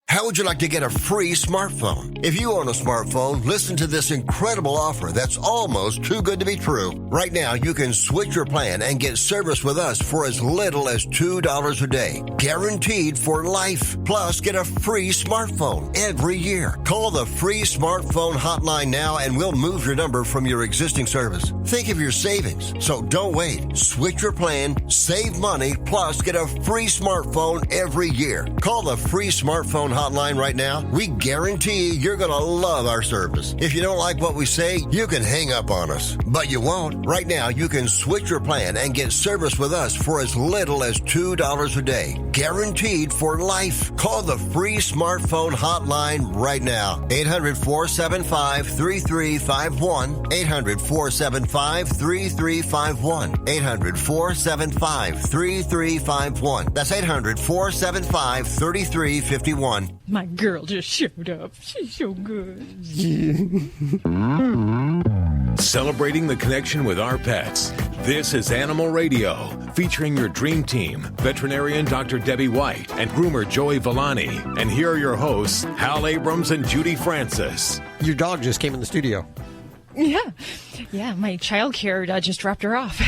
How would you like to get a free smartphone? If you own a smartphone, listen to this incredible offer that's almost too good to be true. Right now, you can switch your plan and get service with us for as little as $2 a day. Guaranteed for life. Plus, get a free smartphone every year. Call the free smartphone hotline now and we'll move your number from your existing service. Think of your savings. So don't wait. Switch your plan, save money, plus get a free smartphone every year. Call the free smartphone hotline right now. We guarantee you're going to love our service. If you don't like what we say, you can hang up on us. But you won't. Right now, you can switch your plan and get service with us for as little as $2 a day. Guaranteed for life. Call the free smartphone hotline right now. 800-475-3351. 800-475-3351. 800-475-3351. That's 800-475-3351. My girl just showed up. She's so good. Celebrating the connection with our pets. This is Animal Radio, featuring your dream team, veterinarian Dr. Debbie White and groomer Joey Villani. And here are your hosts, Hal Abrams and Judy Francis. Your dog just came in the studio. Yeah, my child care just dropped her off.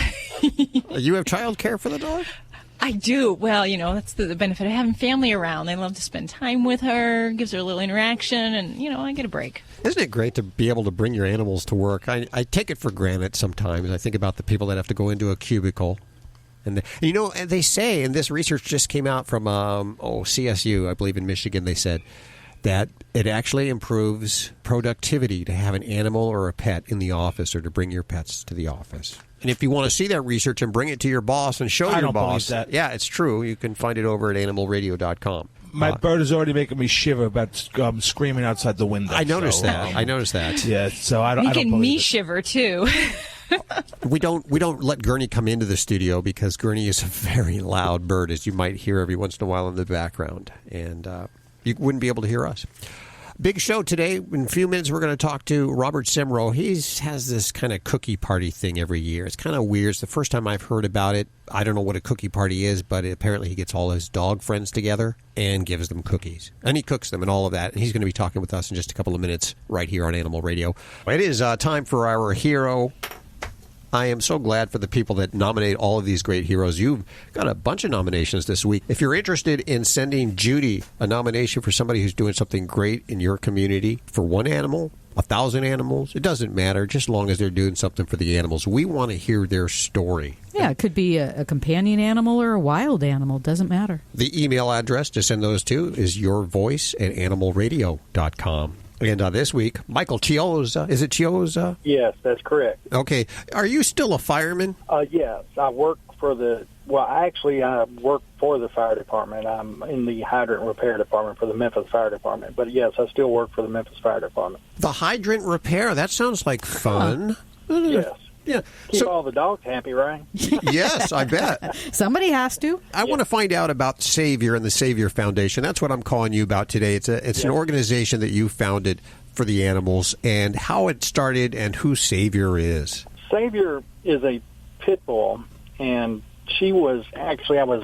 You have child care for the dog? I do. Well, that's the benefit of having family around. They love to spend time with her, gives her a little interaction, and, I get a break. Isn't it great to be able to bring your animals to work? I take it for granted sometimes. I think about the people that have to go into a cubicle. And they say, and this research just came out from CSU, I believe in Michigan, they said that it actually improves productivity to have an animal or a pet in the office or to bring your pets to the office. And if you want to see that research and bring it to your boss and show your boss, believe that. Yeah, it's true. You can find it over at animalradio.com. My bird is already making me shiver about screaming outside the window. I noticed that. Yeah, so I don't Making believe me it. shiver too. We don't let Gurney come into the studio because Gurney is a very loud bird, as you might hear every once in a while in the background, and you wouldn't be able to hear us. Big show today. In a few minutes, we're going to talk to Robert Simro. He has this kind of cookie party thing every year. It's kind of weird. It's the first time I've heard about it. I don't know what a cookie party is, but apparently he gets all his dog friends together and gives them cookies. And he cooks them and all of that. And he's going to be talking with us in just a couple of minutes right here on Animal Radio. It is time for our hero. I am so glad for the people that nominate all of these great heroes. You've got a bunch of nominations this week. If you're interested in sending Judy a nomination for somebody who's doing something great in your community, for one animal, 1,000 animals, it doesn't matter, just as long as they're doing something for the animals. We want to hear their story. Yeah, it could be a companion animal or a wild animal. Doesn't matter. The email address to send those to is yourvoice@animalradio.com. And this week, Michael Chiozza. Is it Chiozza? Yes, that's correct. Okay. Are you still a fireman? Yes. I work for I work for the fire department. I'm in the hydrant repair department for the Memphis Fire Department. But, yes, I still work for the Memphis Fire Department. The hydrant repair? That sounds like fun. Yes. Yeah. Keep all the dogs happy, right? Yes, I bet. Somebody has to. I want to find out about Savior and the Savior Foundation. That's what I'm calling you about today. It's an organization that you founded for the animals, and how it started and who Savior is. Savior is a pit bull, and I was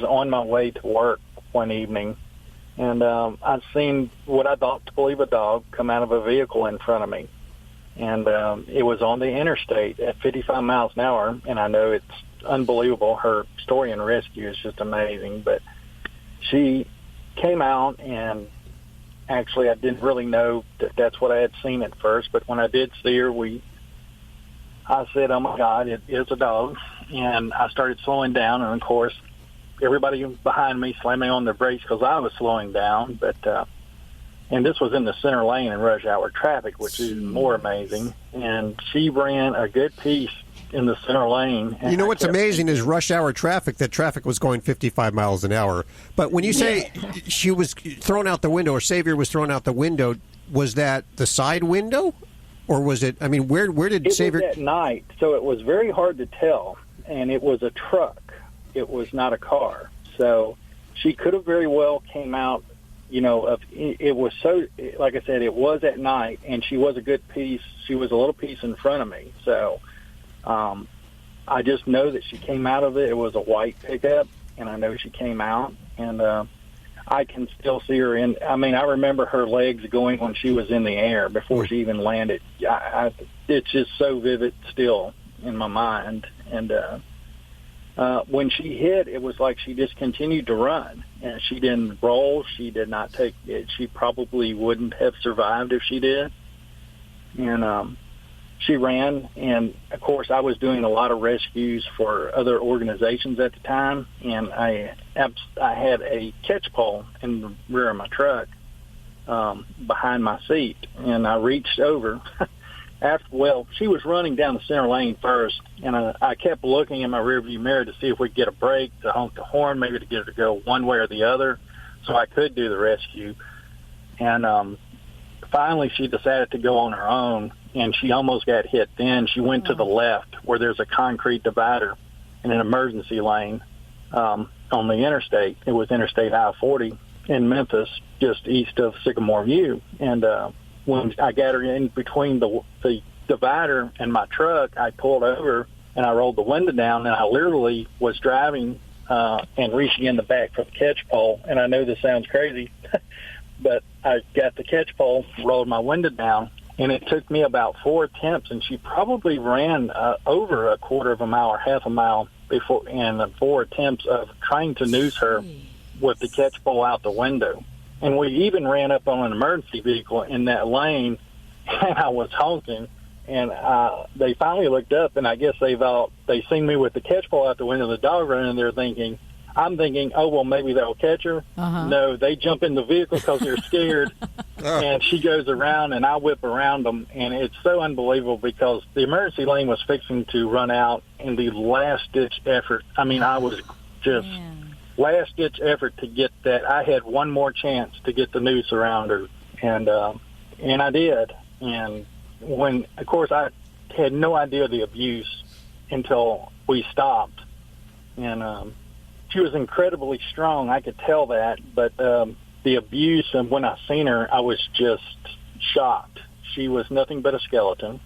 on my way to work one evening, and I'd seen what I thought to believe a dog come out of a vehicle in front of me. And it was on the interstate at 55 miles an hour, and I know it's unbelievable. Her story in rescue is just amazing. But she came out, and actually I didn't really know that that's what I had seen at first. But when I did see her, I said, oh, my God, it is a dog. And I started slowing down, and, of course, everybody behind me slamming on their brakes because I was slowing down. But and this was in the center lane in rush hour traffic, which is more amazing. And she ran a good piece in the center lane. You know what's amazing is rush hour traffic, that traffic was going 55 miles an hour. But when you say she was thrown out the window, or Savior was thrown out the window, was that the side window? Or was it, where did Savior... It was at night, so it was very hard to tell. And it was a truck. It was not a car. So she could have very well came out, it was so, like I said, it was at night, and she was a good piece. She was a little piece in front of me. So I just know that she came out of it. It was a white pickup, and I know she came out, and I can still see her in. I mean, I remember her legs going when she was in the air before she even landed. It's just so vivid still in my mind. And when she hit, it was like she just continued to run, and she didn't roll. She did not take it. She probably wouldn't have survived if she did. And she ran, and of course I was doing a lot of rescues for other organizations at the time, and I had a catch pole in the rear of my truck behind my seat, and I reached over. She was running down the center lane first, and I kept looking in my rearview mirror to see if we could get a break, to honk the horn, maybe to get her to go one way or the other, so I could do the rescue. And finally she decided to go on her own, and she almost got hit. Then she went to the left where there's a concrete divider in an emergency lane on the interstate. It was Interstate I-40 in Memphis, just east of Sycamore View. And when I got her in between the divider and my truck, I pulled over and I rolled the window down, and I literally was driving and reaching in the back for the catch pole. And I know this sounds crazy, but I got the catch pole, rolled my window down, and it took me about 4 attempts, and she probably ran over a quarter of a mile or half a mile before, in 4 attempts of trying to noose her with the catch pole out the window. And we even ran up on an emergency vehicle in that lane, and I was honking, and they finally looked up, and I guess they seen me with the catch pole out the window, the dog running, and they're thinking, I'm thinking, oh, well, maybe they'll catch her. No, they jump in the vehicle because they're scared, and she goes around, and I whip around them, and it's so unbelievable because the emergency lane was fixing to run out in the last-ditch effort. I mean, I was just last-ditch effort to get that. I had one more chance to get the noose around her, and I did. And when, of course, I had no idea the abuse until we stopped, and she was incredibly strong. I could tell that, but the abuse, and when I seen her, I was just shocked. She was nothing but a skeleton.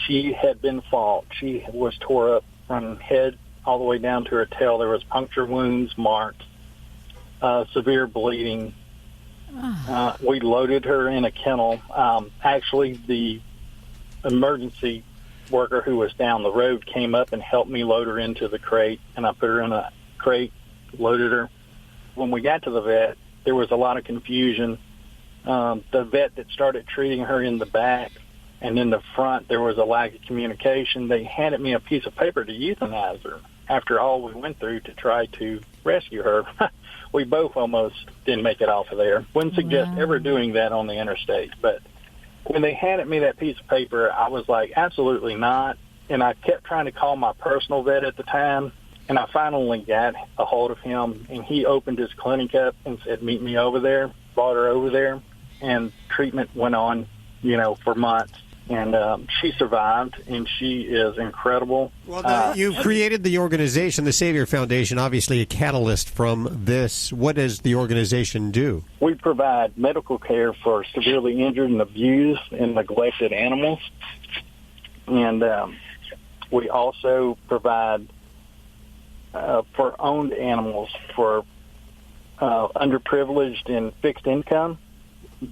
She had been fought. She was tore up from head all the way down to her tail. There was puncture wounds, marks, severe bleeding. We loaded her in a kennel. Actually, the emergency worker who was down the road came up and helped me load her into the crate, and I put her in a crate, loaded her. When we got to the vet, there was a lot of confusion. The vet that started treating her in the back and in the front, there was a lack of communication. They handed me a piece of paper to euthanize her after all we went through to try to rescue her. We both almost didn't make it off of there. Wouldn't suggest ever doing that on the interstate, but when they handed me that piece of paper, I was like, absolutely not. And I kept trying to call my personal vet at the time, and I finally got a hold of him, and he opened his clinic up and said, meet me over there, brought her over there, and treatment went on, for months. And she survived, and she is incredible. Well, you created the organization, the Savior Foundation, obviously a catalyst from this. What does the organization do? We provide medical care for severely injured and abused and neglected animals. And we also provide for owned animals for underprivileged and fixed income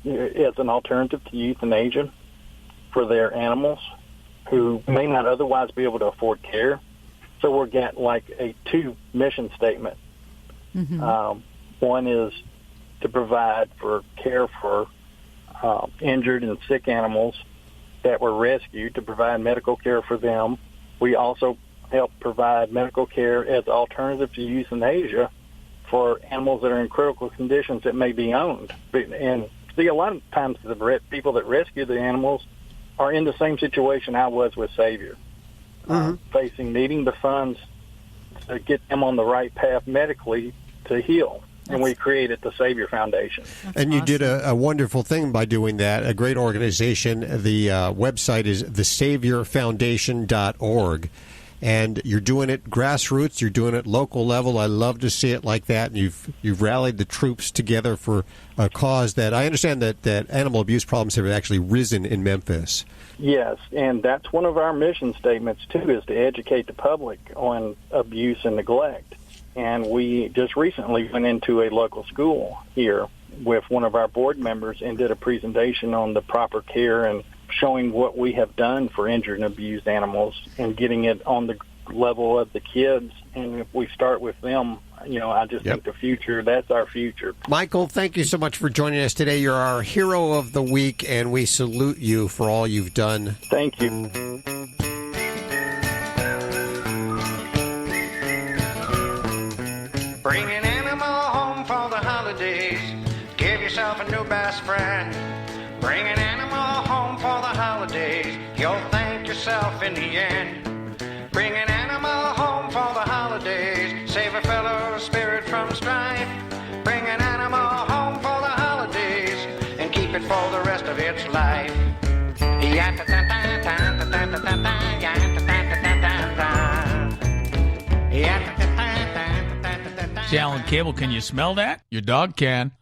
as an alternative to euthanasia for their animals who may not otherwise be able to afford care. So we're getting like a 2 mission statement. One is to provide for care for injured and sick animals that were rescued, to provide medical care for them. We also help provide medical care as alternative to euthanasia for animals that are in critical conditions that may be owned. And see, a lot of times the people that rescue the animals are in the same situation I was with Savior, needing the funds to get them on the right path medically to heal. And we created the Savior Foundation. And you did a wonderful thing by doing that, a great organization. The website is thesaviorfoundation.org. And you're doing it grassroots. You're doing it local level. I love to see it like that. And you've rallied the troops together for a cause that I understand that animal abuse problems have actually risen in Memphis. Yes, and that's one of our mission statements, too, is to educate the public on abuse and neglect. And we just recently went into a local school here with one of our board members and did a presentation on the proper care and showing what we have done for injured and abused animals and getting it on the level of the kids. And if we start with them, I just think the future, that's our future. Michael, thank you so much for joining us today. You're our hero of the week, and we salute you for all you've done. Thank you. Bring an animal home for the holidays. Give yourself a new best friend. Bring an animal home for the holidays. You'll thank yourself in the end. Bring an animal home for the holidays. Save a fellow's spirit from strife. Bring an animal home for the holidays and keep it for the rest of its life. Alan Cable, can you smell that? Your dog can.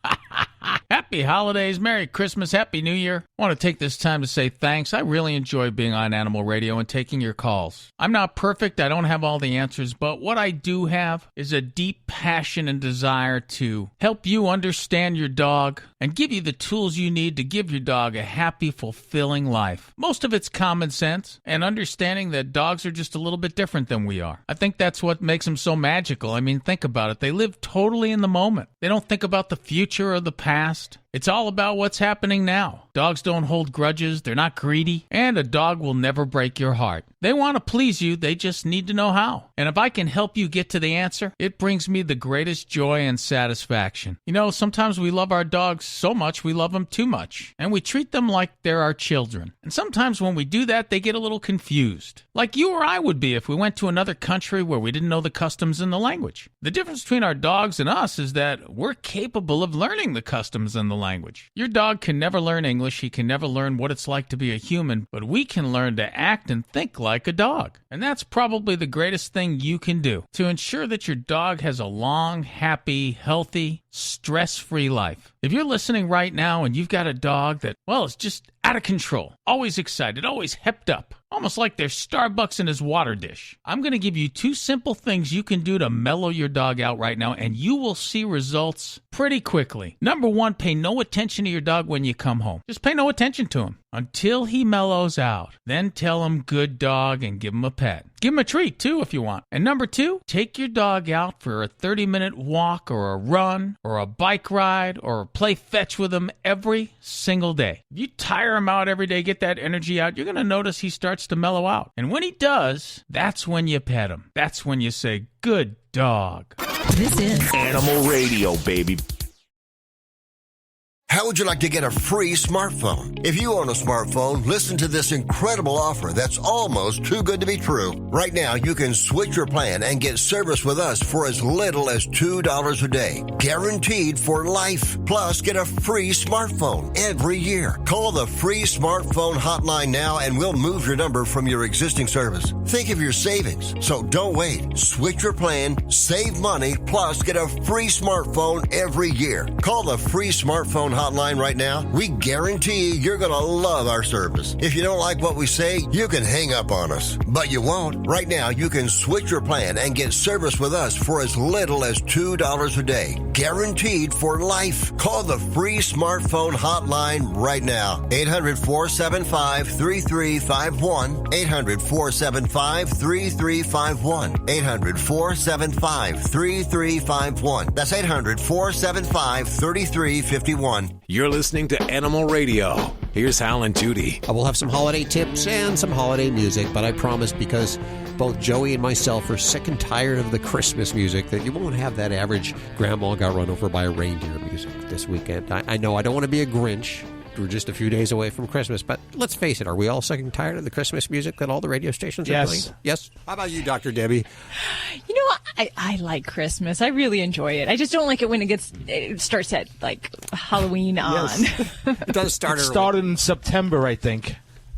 Happy holidays, Merry Christmas, Happy New Year. I want to take this time to say thanks. I really enjoy being on Animal Radio and taking your calls. I'm not perfect, I don't have all the answers, but what I do have is a deep passion and desire to help you understand your dog and give you the tools you need to give your dog a happy, fulfilling life. Most of it's common sense and understanding that dogs are just a little bit different than we are. I think that's what makes them so magical. I mean, think about it. They live totally in the moment. They don't think about the future or the past. It's all about what's happening now. Dogs don't hold grudges, they're not greedy, and a dog will never break your heart. They want to please you, they just need to know how. And if I can help you get to the answer, it brings me the greatest joy and satisfaction. Sometimes we love our dogs so much we love them too much, and we treat them like they're our children. And sometimes when we do that, they get a little confused. Like you or I would be if we went to another country where we didn't know the customs and the language. The difference between our dogs and us is that we're capable of learning the customs and the language. Your dog can never learn English, he can never learn what it's like to be a human, but we can learn to act and think like a dog. And that's probably the greatest thing you can do to ensure that your dog has a long, happy, healthy, stress-free life. If you're listening right now and you've got a dog that, is just out of control, always excited, always hepped up, almost like there's Starbucks in his water dish, I'm going to give you 2 simple things you can do to mellow your dog out right now, and you will see results pretty quickly. Number 1, pay no attention to your dog when you come home. Just pay no attention to him until he mellows out. Then tell him good dog and give him a pet. Give him a treat, too, if you want. And number 2, take your dog out for a 30-minute walk or a run or a bike ride or play fetch with him every single day. If you tire him out every day, get that energy out, you're going to notice he starts to mellow out. And when he does, that's when you pet him. That's when you say, good dog. This is Animal Radio, baby. How would you like to get a free smartphone? If you own a smartphone, listen to this incredible offer that's almost too good to be true. Right now, you can switch your plan and get service with us for as little as $2 a day. Guaranteed for life. Plus, get a free smartphone every year. Call the free smartphone hotline now and we'll move your number from your existing service. Think of your savings. So don't wait. Switch your plan, save money, plus get a free smartphone every year. Call the free smartphone hotline right now. We guarantee you're going to love our service. If you don't like what we say, you can hang up on us. But you won't. Right now, you can switch your plan and get service with us for as little as $2 a day. Guaranteed for life. Call the free smartphone hotline right now. 800-475-3351. 800-475-3351. 800-475-3351. That's 800-475-3351. You're listening to Animal Radio. Here's Hal and Judy. I will have some holiday tips and some holiday music, but I promise, because both Joey and myself are sick and tired of the Christmas music, that you won't have that average grandma got run over by a reindeer music this weekend. I know I don't want to be a Grinch. We're just a few days away from Christmas, but let's face it, are we all sick and tired of the Christmas music that all the radio stations are playing? Yes. How about you, Dr. Debbie? I like Christmas. I really enjoy it. I just don't like it when it starts at, Halloween on. Yes. It does start early. It started in September, I think.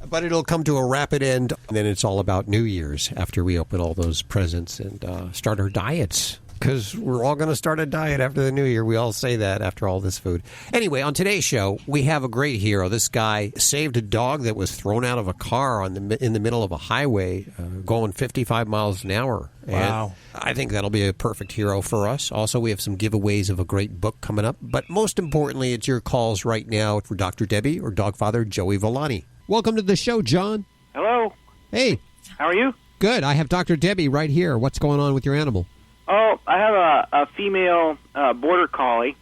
But it'll come to a rapid end, and then it's all about New Year's after we open all those presents and start our diets. Because we're all going to start a diet after the New Year. We all say that after all this food. Anyway, on today's show, we have a great hero. This guy saved a dog that was thrown out of a car in the middle of a highway going 55 miles an hour. Wow. And I think that'll be a perfect hero for us. Also, we have some giveaways of a great book coming up. But most importantly, it's your calls right now for Dr. Debbie or Dog Father Joey Villani. Welcome to the show, John. Hello. Hey. How are you? Good. I have Dr. Debbie right here. What's going on with your animal? Oh, I have a female border collie,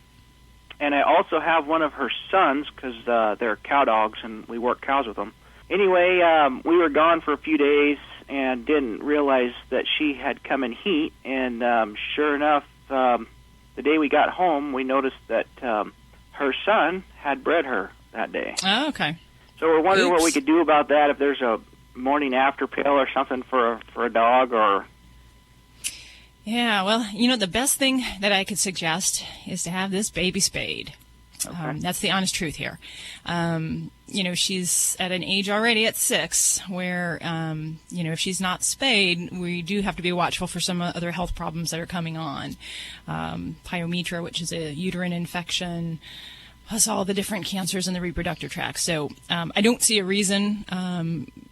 and I also have one of her sons because they're cow dogs, and we work cows with them. Anyway, we were gone for a few days and didn't realize that she had come in heat, and sure enough, the day we got home, we noticed that her son had bred her that day. Oh, okay. So we're wondering Oops. what we could do about that, if there's a morning after pill or something for a dog or... Yeah, well, the best thing that I could suggest is to have this baby spayed. Okay. That's the honest truth here. She's at an age already at 6 where, if she's not spayed, we do have to be watchful for some other health problems that are coming on. Pyometra, which is a uterine infection, plus all the different cancers in the reproductive tract. So I don't see a reason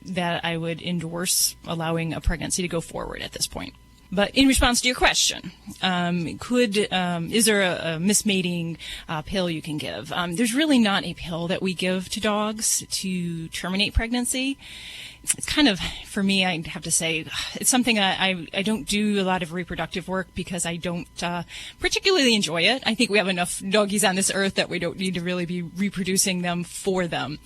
that I would endorse allowing a pregnancy to go forward at this point. But in response to your question, is there a mismating pill you can give? There's really not a pill that we give to dogs to terminate pregnancy. It's kind of, for me, I have to say, it's something I don't do a lot of reproductive work because I don't particularly enjoy it. I think we have enough doggies on this earth that we don't need to really be reproducing them for them.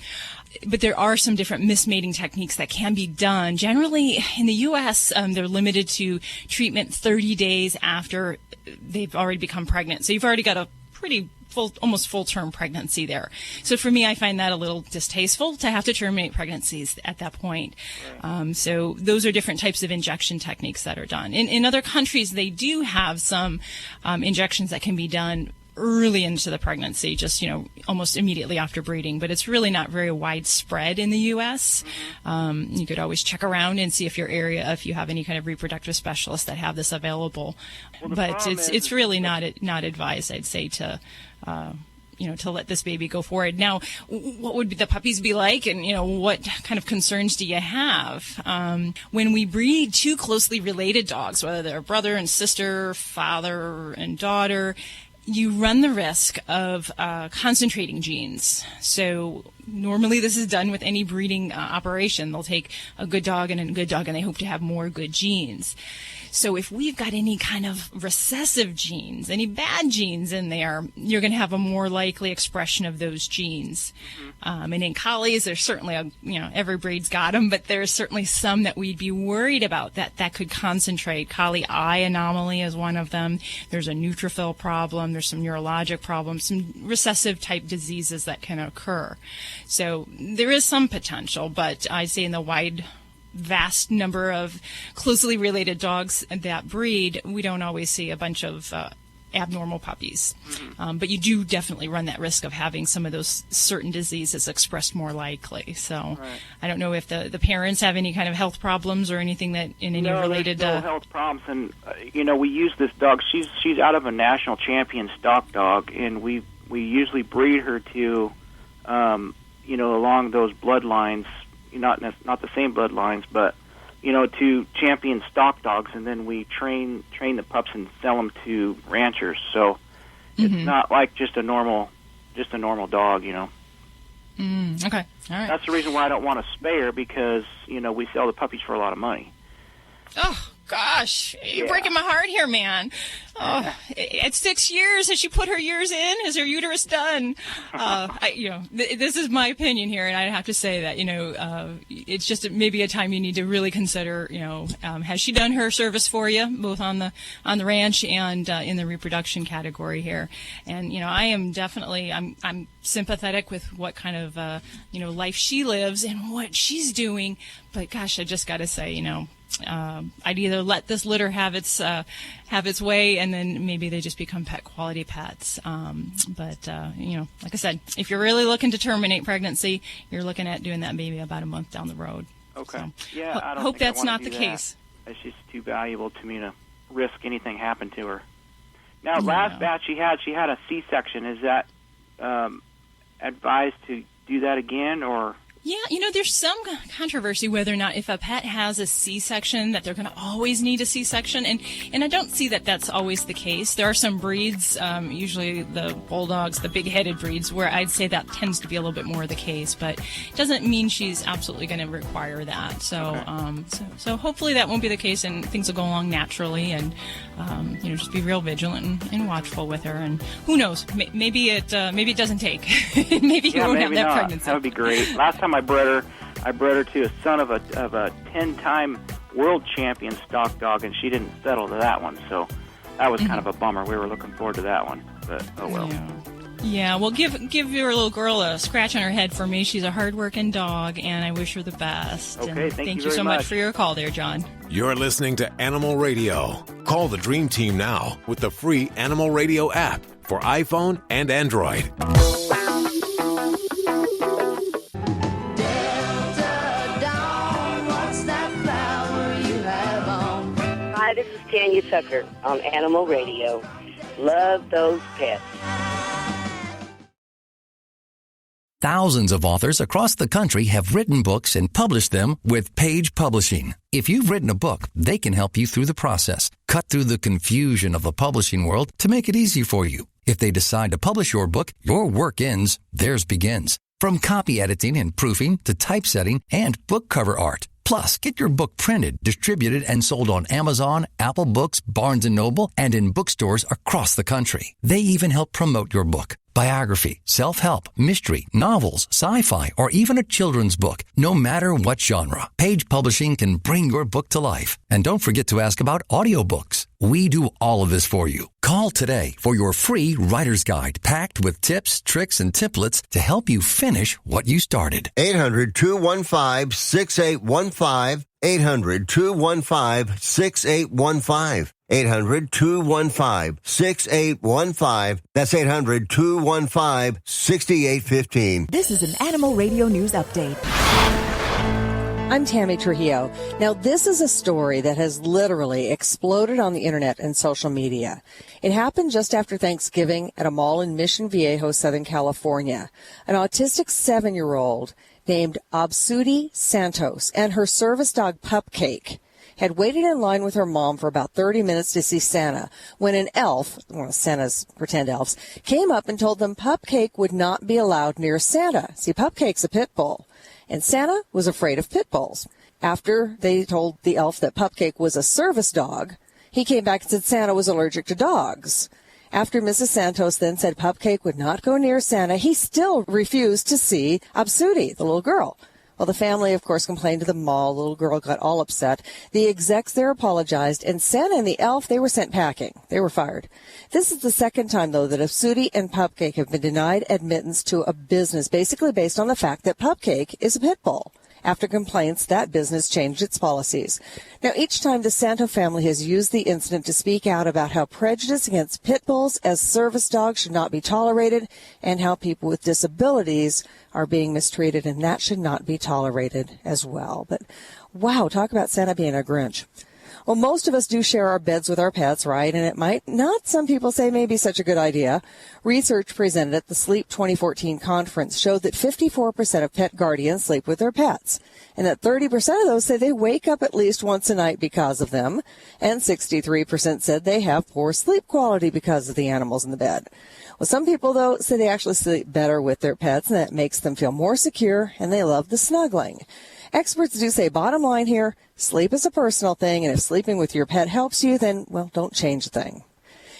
But there are some different mismating techniques that can be done. Generally, in the U.S., they're limited to treatment 30 days after they've already become pregnant. So you've already got a pretty almost full-term pregnancy there. So for me, I find that a little distasteful to have to terminate pregnancies at that point. So those are different types of injection techniques that are done. In other countries, they do have some injections that can be done early into the pregnancy, just, almost immediately after breeding, but it's really not very widespread in the U.S. You could always check around and see if if you have any kind of reproductive specialists that have this available. But it's really not advised, I'd say, to let this baby go forward. Now, what would the puppies be like, and what kind of concerns do you have when we breed two closely related dogs, whether they're brother and sister, father and daughter? You run the risk of concentrating genes. So normally this is done with any breeding operation. They'll take a good dog and a good dog, and they hope to have more good genes. So if we've got any kind of recessive genes, any bad genes in there, you're going to have a more likely expression of those genes. And in collies, there's certainly every breed's got them, but there's certainly some that we'd be worried about that could concentrate. Collie eye anomaly is one of them. There's a neutrophil problem. There's some neurologic problems, some recessive type diseases that can occur. So there is some potential, but I say in the vast number of closely related dogs that breed, we don't always see a bunch of abnormal puppies. But you do definitely run that risk of having some of those certain diseases expressed more likely. So I don't know if the parents have any kind of health problems or anything that in any related... No, there's no health problems. And, we use this dog. She's out of a national champion stock dog, and we usually breed her to, along those bloodlines, not the same bloodlines, but to champion stock dogs, and then we train the pups and sell them to ranchers. So it's not like just a normal dog, Okay, all right. That's the reason why I don't want to spay her, because we sell the puppies for a lot of money. Oh gosh, you're breaking my heart here, man. Oh, at 6 years, has she put her years in? Is her uterus done? This is my opinion here, and I have to say that it's just maybe a time you need to really consider. Has she done her service for you, both on the ranch and in the reproduction category here? And I am definitely I'm sympathetic with what kind of life she lives and what she's doing. But gosh, I just got to say, I'd either let this litter have its way, and then maybe they just become pet quality pets. But like I said, if you're really looking to terminate pregnancy, you're looking at doing that maybe about a month down the road. Okay. So, yeah, I don't hope think I that's wanna not do the that. case. It's just too valuable to me to risk anything happen to her. Now, last batch she had a C-section. Is that advised to do that again, or? Yeah, there's some controversy whether or not if a pet has a C-section that they're going to always need a C-section, and I don't see that that's always the case. There are some breeds, usually the bulldogs, the big-headed breeds, where I'd say that tends to be a little bit more the case, but it doesn't mean she's absolutely going to require that. So, so hopefully that won't be the case, and things will go along naturally, and just be real vigilant and watchful with her. And who knows? Maybe it doesn't take. Maybe you won't have that not. pregnancy. That would be great. Last time I bred her to a son of a 10-time world champion stock dog, and she didn't settle to that one. So that was kind of a bummer. We were looking forward to that one, but oh well. Yeah, well, give your little girl a scratch on her head for me. She's a hard-working dog, and I wish her the best. Okay, and thank you very so much much for your call there, John. You're listening to Animal Radio. Call the Dream Team now with the free Animal Radio app for iPhone and Android. Hi, this is Tanya Tucker on Animal Radio. Love those pets. Thousands of authors across the country have written books and published them with Page Publishing. If you've written a book, they can help you through the process, cut through the confusion of the publishing world to make it easy for you. If they decide to publish your book, your work ends, theirs begins. From copy editing and proofing to typesetting and book cover art. Plus, get your book printed, distributed, and sold on Amazon, Apple Books, Barnes & Noble, and in bookstores across the country. They even help promote your book. Biography, self-help, mystery, novels, sci-fi, or even a children's book. No matter what genre, Page Publishing can bring your book to life. And don't forget to ask about audiobooks. We do all of this for you. Call today for your free writer's guide packed with tips, tricks, and templates to help you finish what you started. 800-215-6815. 800-215-6815. 800-215-6815. That's 800-215-6815. This is an Animal Radio News Update. I'm Tammy Trujillo. Now, this is a story that has literally exploded on the internet and social media. It happened just after Thanksgiving at a mall in Mission Viejo, Southern California. An autistic 7-year-old named Absudi Santos and her service dog Pupcake had waited in line with her mom for about 30 minutes to see Santa when an elf, one of Santa's pretend elves, came up and told them Pupcake would not be allowed near Santa. See, Pupcake's a pit bull, and Santa was afraid of pit bulls. After they told the elf that Pupcake was a service dog, he came back and said Santa was allergic to dogs. After Mrs. Santos then said Pupcake would not go near Santa, he still refused to see Absudi, the little girl. Well, the family, of course, complained to the mall. The little girl got all upset. The execs there apologized, and Santa and the elf, they were sent packing. They were fired. This is the second time, though, that Absudi and Pupcake have been denied admittance to a business, basically based on the fact that Pupcake is a pit bull. After complaints, that business changed its policies. Now, each time the Santo family has used the incident to speak out about how prejudice against pit bulls as service dogs should not be tolerated and how people with disabilities are being mistreated, and that should not be tolerated as well. But, wow, talk about Santa being a Grinch. Well, most of us do share our beds with our pets, right? And it might not, some people say, maybe such a good idea. Research presented at the Sleep 2014 conference showed that 54% of pet guardians sleep with their pets, and that 30% of those say they wake up at least once a night because of them, and 63% said they have poor sleep quality because of the animals in the bed. Well, some people, though, say they actually sleep better with their pets, and that makes them feel more secure, and they love the snuggling. Experts do say, bottom line here, sleep is a personal thing, and if sleeping with your pet helps you, then, well, don't change a thing.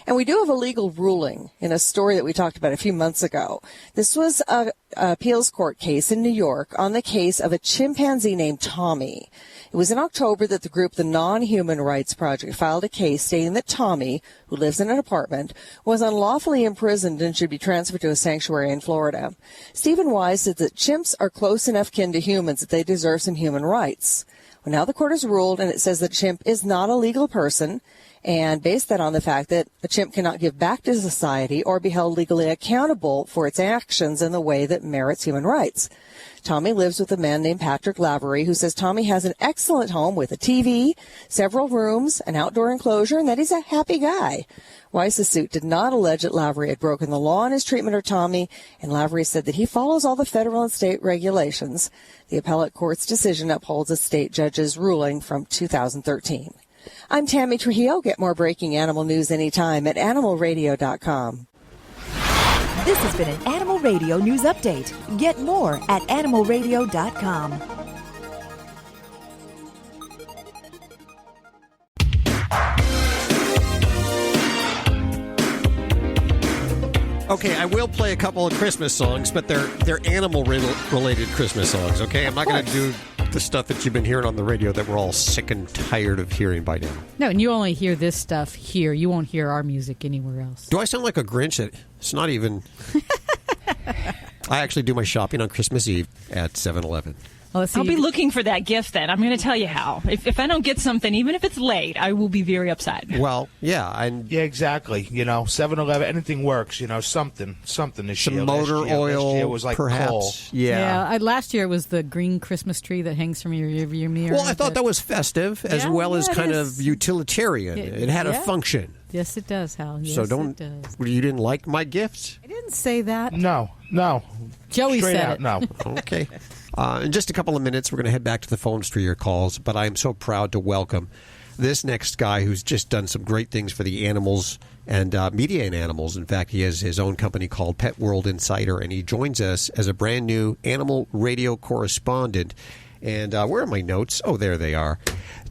And we do have a legal ruling in a story that we talked about a few months ago. This was an appeals court case in New York on the case of a chimpanzee named Tommy. It was in October that the group, the Non-Human Rights Project, filed a case stating that Tommy, who lives in an apartment, was unlawfully imprisoned and should be transferred to a sanctuary in Florida. Stephen Wise said that chimps are close enough kin to humans that they deserve some human rights. Well, now the court has ruled, and it says that chimp is not a legal person, and based that on the fact that a chimp cannot give back to society or be held legally accountable for its actions in the way that merits human rights. Tommy lives with a man named Patrick Lavery, who says Tommy has an excellent home with a TV, several rooms, an outdoor enclosure, and that he's a happy guy. Weiss's suit did not allege that Lavery had broken the law in his treatment of Tommy, and Lavery said that he follows all the federal and state regulations. The appellate court's decision upholds a state judge's ruling from 2013. I'm Tammy Trujillo. Get more breaking animal news anytime at animalradio.com. This has been an Animal Radio News Update. Get more at animalradio.com. Okay, I will play a couple of Christmas songs, but they're animal-related Christmas songs, okay? I'm not going to do the stuff that you've been hearing on the radio that we're all sick and tired of hearing by now. No, and you only hear this stuff here. You won't hear our music anywhere else. Do I sound like a Grinch? It's not even... I actually do my shopping on Christmas Eve at 7-Eleven. Well, I'll be looking for that gift then. I'm going to tell you how. If I don't get something, even if it's late, I will be very upset. Well, yeah. Yeah, exactly. 7-Eleven, anything works. Something this year. Some motor oil, last year was like perhaps. coal. Yeah. Last year it was the green Christmas tree that hangs from your rearview mirror. Well, I thought that was festive as well as kind of utilitarian. It had a function. Yes, it does, Hal. Yes, so it does. You didn't like my gifts? I didn't say that. No. Joey Straight said out, it. no. Okay. In just a couple of minutes, we're going to head back to the phones for your calls, but I am so proud to welcome this next guy who's just done some great things for the animals and media in animals. In fact, he has his own company called Pet World Insider, and he joins us as a brand new animal radio correspondent. And where are my notes? Oh, there they are.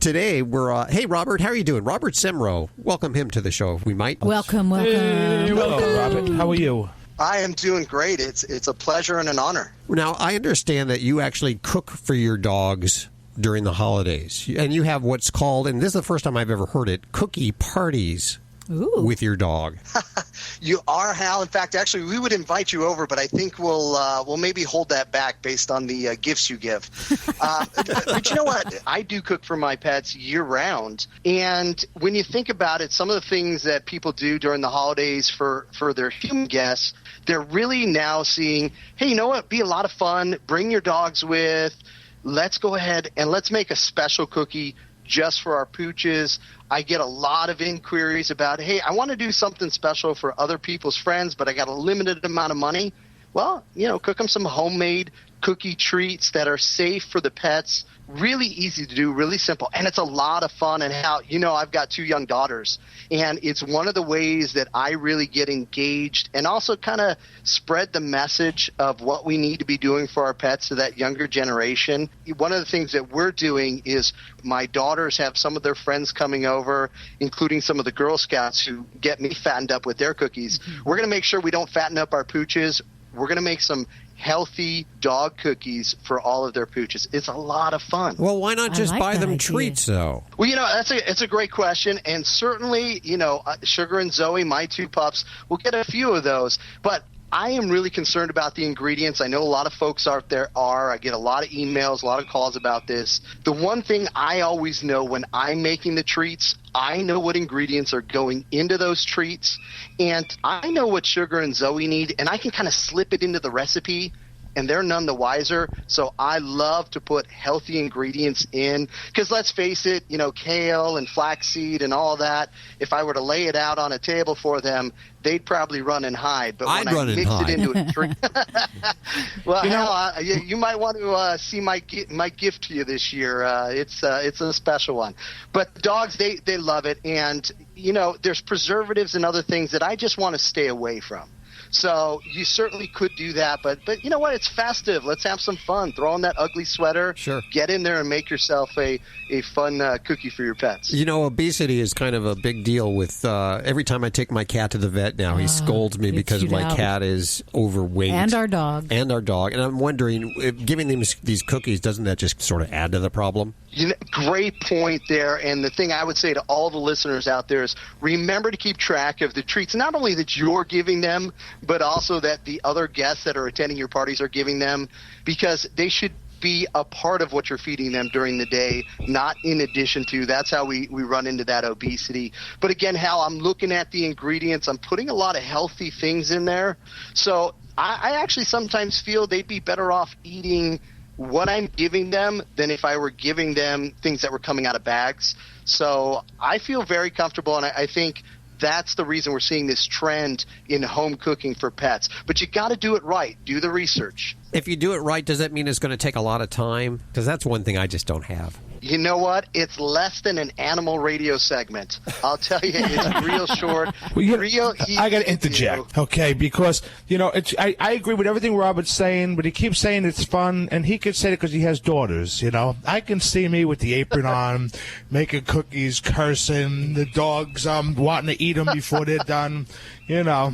Today, we're... hey, Robert, how are you doing? Robert Semro. Welcome him to the show, if we might. Welcome. Hey, hello, Robert. How are you? I am doing great. It's a pleasure and an honor. Now, I understand that you actually cook for your dogs during the holidays. And you have what's called, and this is the first time I've ever heard it, cookie parties. Ooh. With your dog. You are, Hal. In fact, actually, we would invite you over, but I think we'll maybe hold that back based on the gifts you give. But you know what? I do cook for my pets year-round. And when you think about it, some of the things that people do during the holidays for their human guests, they're really now seeing, hey, you know what? Be a lot of fun. Bring your dogs with. Let's go ahead and let's make a special cookie just for our pooches. I get a lot of inquiries about, hey, I want to do something special for other people's friends, but I got a limited amount of money. Well, cook them some homemade cookie treats that are safe for the pets. Really easy to do, really simple, and it's a lot of fun. And I've got 2 young daughters, and it's one of the ways that I really get engaged and also kind of spread the message of what we need to be doing for our pets to that younger generation. One of the things that we're doing is my daughters have some of their friends coming over, including some of the Girl Scouts who get me fattened up with their cookies. We're going to make sure we don't fatten up our pooches. We're going to make some healthy dog cookies for all of their pooches. It's a lot of fun. Well, why not just buy them treats, though? Well, it's a great question, and certainly, Sugar and Zoe, my 2 pups, will get a few of those, but I am really concerned about the ingredients. I know a lot of folks out there are. I get a lot of emails, a lot of calls about this. The one thing I always know when I'm making the treats, I know what ingredients are going into those treats, and I know what Sugar and Zoe need, and I can kind of slip it into the recipe, and they're none the wiser. So I love to put healthy ingredients in, because let's face it, kale and flaxseed and all that, if I were to lay it out on a table for them, they'd probably run and hide. But when I mix it into a treat, well, you might want to see my gift to you this year. It's a special one. But dogs, they love it, and there's preservatives and other things that I just want to stay away from. So you certainly could do that, but you know what? It's festive. Let's have some fun. Throw on that ugly sweater. Sure. Get in there and make yourself a fun cookie for your pets. Obesity is kind of a big deal with every time I take my cat to the vet now, he scolds me because my cat is overweight. And our dog. And I'm wondering, if giving them these cookies, doesn't that just sort of add to the problem? Great point there. And the thing I would say to all the listeners out there is remember to keep track of the treats, not only that you're giving them, but also that the other guests that are attending your parties are giving them, because they should be a part of what you're feeding them during the day, not in addition to. That's how we run into that obesity. But again, Hal, I'm looking at the ingredients. I'm putting a lot of healthy things in there. So I actually sometimes feel they'd be better off eating what I'm giving them than if I were giving them things that were coming out of bags. So I feel very comfortable, and I think that's the reason we're seeing this trend in home cooking for pets. But you got to do it right. Do the research. If you do it right, does that mean it's going to take a lot of time? Because that's one thing I just don't have. You know what? It's less than an animal radio segment. I'll tell you, it's real short, real easy. I got to interject, okay? Because, I agree with everything Robert's saying, but he keeps saying it's fun, and he could say it because he has daughters, I can see me with the apron on, making cookies, cursing, the dogs wanting to eat them before they're done.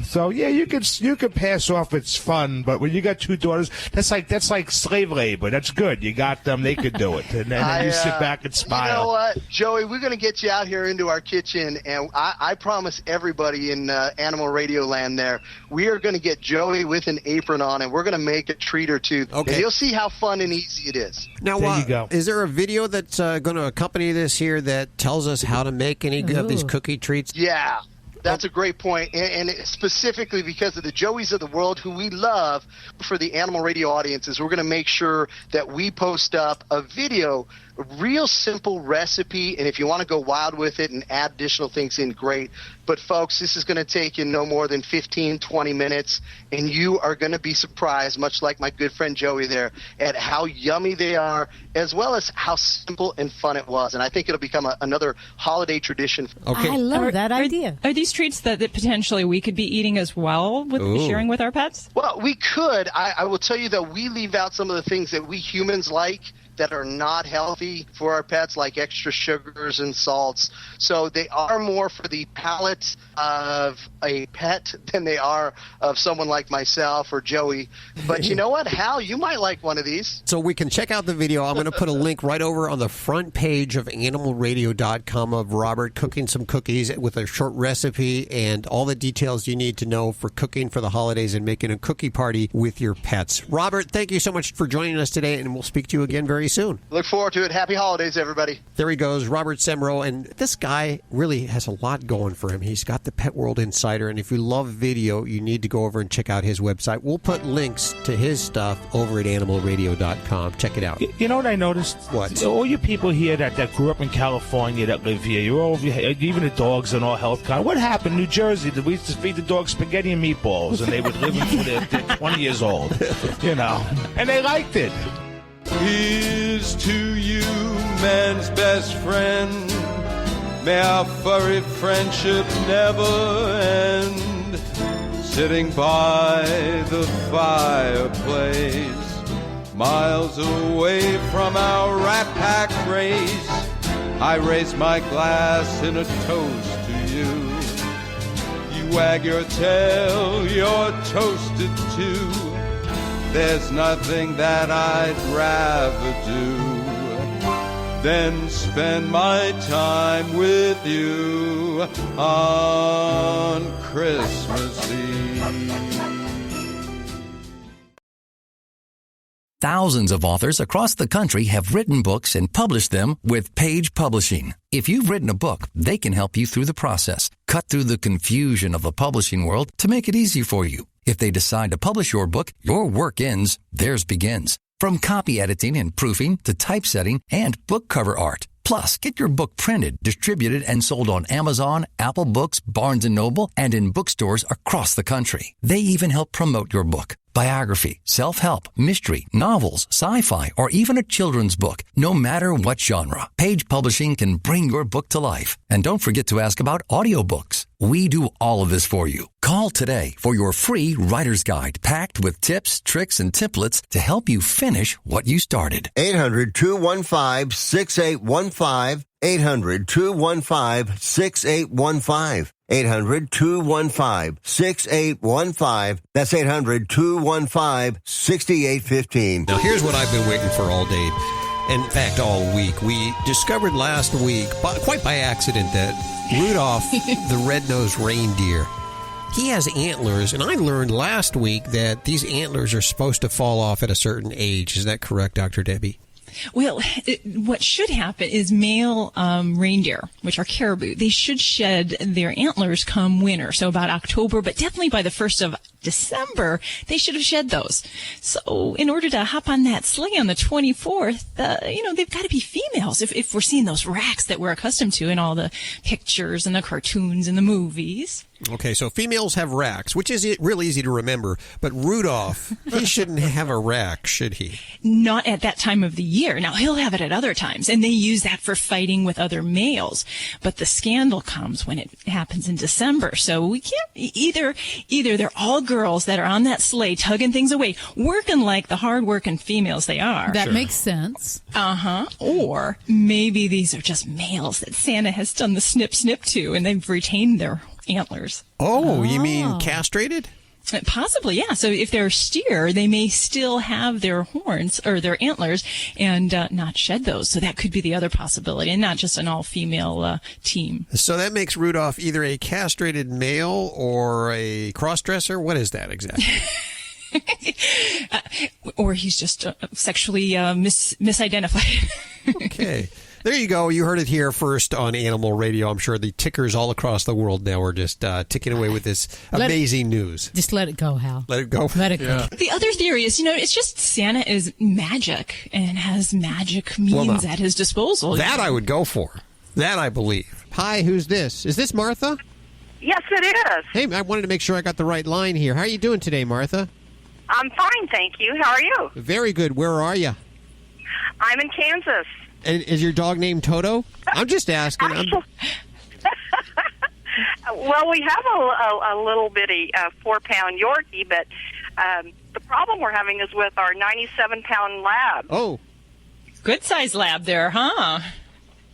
So yeah, you could pass off it's fun, but when you got two daughters, that's like slave labor. That's good. You got them; they could do it, and then you sit back and smile. You know what, Joey? We're going to get you out here into our kitchen, and I promise everybody in Animal Radio Land there, we are going to get Joey with an apron on, and we're going to make a treat or two. Okay. And you'll see how fun and easy it is. Now, there you go. Is there a video that's going to accompany this here that tells us how to make any of these cookie treats? Yeah. That's a great point, and specifically because of the Joeys of the world who we love, for the Animal Radio audiences, we're going to make sure that we post up a video, a real simple recipe, and if you want to go wild with it and add additional things in, great. But, folks, this is going to take you no more than 15, 20 minutes, and you are going to be surprised, much like my good friend Joey there, at how yummy they are, as well as how simple and fun it was. And I think it'll become another holiday tradition. Okay. I love that idea. Are these treats that potentially we could be eating as well, with sharing with our pets? Well, we could. I will tell you that we leave out some of the things that we humans like that are not healthy for our pets, like extra sugars and salts. So they are more for the palate of a pet than they are of someone like myself or Joey. But you know what, Hal, you might like one of these. So we can check out the video. I'm going to put a link right over on the front page of animalradio.com of Robert cooking some cookies with a short recipe and all the details you need to know for cooking for the holidays and making a cookie party with your pets. Robert, thank you so much for joining us today, and we'll speak to you again very soon. Look forward to it. Happy holidays, everybody. There he goes, Robert Semro, and this guy really has a lot going for him. He's got the Pet World Insider, and if you love video, you need to go over and check out his website. We'll put links to his stuff over at animalradio.com. Check it out. You know what I noticed? What? All you people here that grew up in California that live here, you're all, even the dogs and all health kind. What happened in New Jersey? We used to feed the dogs spaghetti and meatballs, and they would live until they're 20 years old, and they liked it. Here's to you, man's best friend. May our furry friendship never end. Sitting by the fireplace, miles away from our rat pack race, I raise my glass in a toast to you. You wag your tail, you're toasted too. There's nothing that I'd rather do than spend my time with you on Christmas Eve. Thousands of authors across the country have written books and published them with Page Publishing. If you've written a book, they can help you through the process, cut through the confusion of the publishing world to make it easy for you. If they decide to publish your book, your work ends, theirs begins. From copy editing and proofing to typesetting and book cover art. Plus, get your book printed, distributed, and sold on Amazon, Apple Books, Barnes & Noble, and in bookstores across the country. They even help promote your book. Biography, self-help, mystery, novels, sci-fi, or even a children's book. No matter what genre, Page Publishing can bring your book to life. And don't forget to ask about audiobooks. We do all of this for you. Call today for your free writer's guide packed with tips, tricks, and templates to help you finish what you started. 800-215-6815. 800-215-6815. 800-215-6815. That's 800-215-6815. Now, here's what I've been waiting for all day. In fact, all week. We discovered last week, quite by accident, that Rudolph, the red-nosed reindeer, He has antlers, and I learned last week that these antlers are supposed to fall off at a certain age. Is that correct, Dr. Debbie? Well, what should happen is male reindeer, which are caribou, they should shed their antlers come winter, so about October, but definitely by the 1st of December, they should have shed those. So in order to hop on that sleigh on the 24th, they've got to be females if we're seeing those racks that we're accustomed to in all the pictures and the cartoons and the movies. Okay, so females have racks, which is real easy to remember. But Rudolph, he shouldn't have a rack, should he? Not at that time of the year. Now, he'll have it at other times, and they use that for fighting with other males. But the scandal comes when it happens in December. So we can't either they're all girls that are on that sleigh tugging things away, working like the hard-working females they are. That makes sense. Or maybe these are just males that Santa has done the snip to, and they've retained their antlers. Oh, you mean castrated? Possibly, yeah. So if they're steer, they may still have their horns or their antlers and not shed those. So that could be the other possibility, and not just an all-female team. So that makes Rudolph either a castrated male or a cross-dresser? What is that exactly? Or he's just sexually misidentified. Okay. There you go. You heard it here first on Animal Radio. I'm sure the tickers all across the world now are just ticking away with this amazing news. Just let it go, Hal. Let it go. Let it go. The other theory is, it's just Santa is magic and has magic means at his disposal. That I would go for. That I believe. Hi, who's this? Is this Martha? Yes, it is. Hey, I wanted to make sure I got the right line here. How are you doing today, Martha? I'm fine, thank you. How are you? Very good. Where are you? I'm in Kansas. And is your dog named Toto? I'm just asking. Well, we have a little bitty 4-pound Yorkie, but the problem we're having is with our 97-pound lab. Oh. Good size lab there, huh?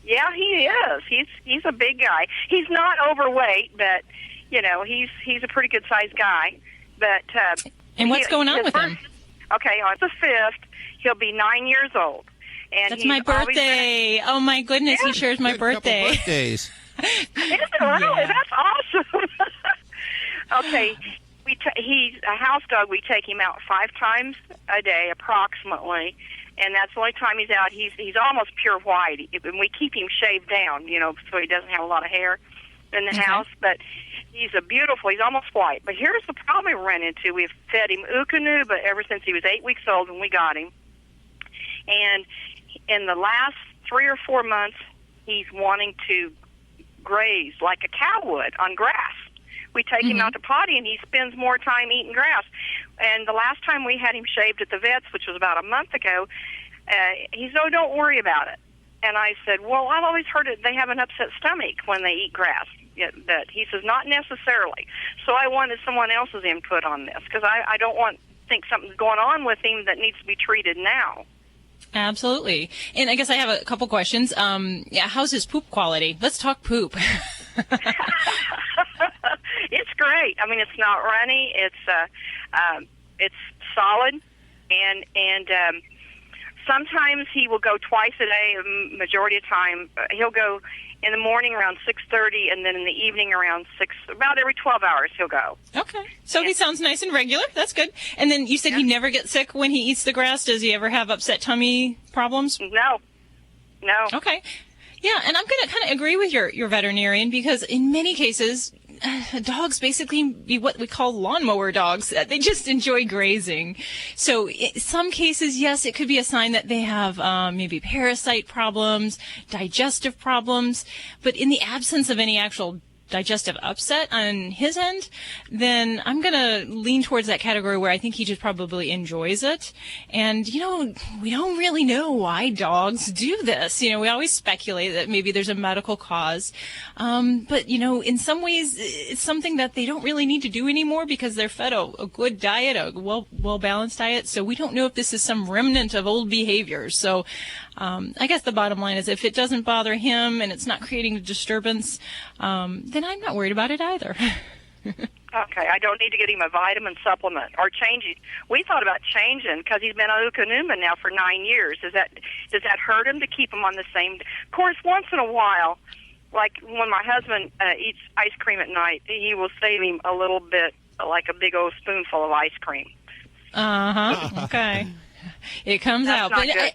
Yeah, he is. He's a big guy. He's not overweight, but, he's a pretty good-sized guy. But and what's going on with him? Okay, on the 5th, he'll be 9 years old. And that's my birthday. Oh, my goodness, he shares my birthday. Birthdays. Is it really? Yeah. That's awesome. Okay, he's a house dog. We take him out 5 times a day, approximately, and that's the only time he's out. He's almost pure white, and we keep him shaved down, so he doesn't have a lot of hair in the house, but he's he's almost white. But here's the problem we ran into. We've fed him Ukanuba ever since he was 8 weeks old when we got him. And in the last 3 or 4 months, he's wanting to graze like a cow would on grass. We take him out to potty, and he spends more time eating grass. And the last time we had him shaved at the vet's, which was about a month ago, he said, "Oh, don't worry about it." And I said, "Well, I've always heard they have an upset stomach when they eat grass." But he says, "Not necessarily." So I wanted someone else's input on this, because I don't think something's going on with him that needs to be treated now. Absolutely. And I guess I have a couple questions. How's his poop quality? Let's talk poop. It's great. I mean, it's not runny. It's solid, and sometimes he will go twice a day. Majority of the time, he'll go in the morning around 6:30, and then in the evening around 6. About every 12 hours, he'll go. Okay, so he sounds nice and regular. That's good. And then you said he never gets sick when he eats the grass. Does he ever have upset tummy problems? No. Okay. Yeah, and I'm going to kind of agree with your veterinarian, because in many cases, dogs basically be what we call lawnmower dogs. They just enjoy grazing. So in some cases, yes, it could be a sign that they have maybe parasite problems, digestive problems. But in the absence of any actual digestive upset on his end, then I'm going to lean towards that category where I think he just probably enjoys it. And, we don't really know why dogs do this. We always speculate that maybe there's a medical cause. But, in some ways, it's something that they don't really need to do anymore because they're fed a good diet, a well-balanced diet. So we don't know if this is some remnant of old behaviors. So I guess the bottom line is if it doesn't bother him and it's not creating a disturbance, then I'm not worried about it either. Okay, I don't need to get him a vitamin supplement or change it. We thought about changing because he's been on Ukanuma now for 9 years. Does that hurt him to keep him on the same? Of course, once in a while, like when my husband eats ice cream at night, he will save him a little bit, like a big old spoonful of ice cream. Okay. It comes That's out. not But good.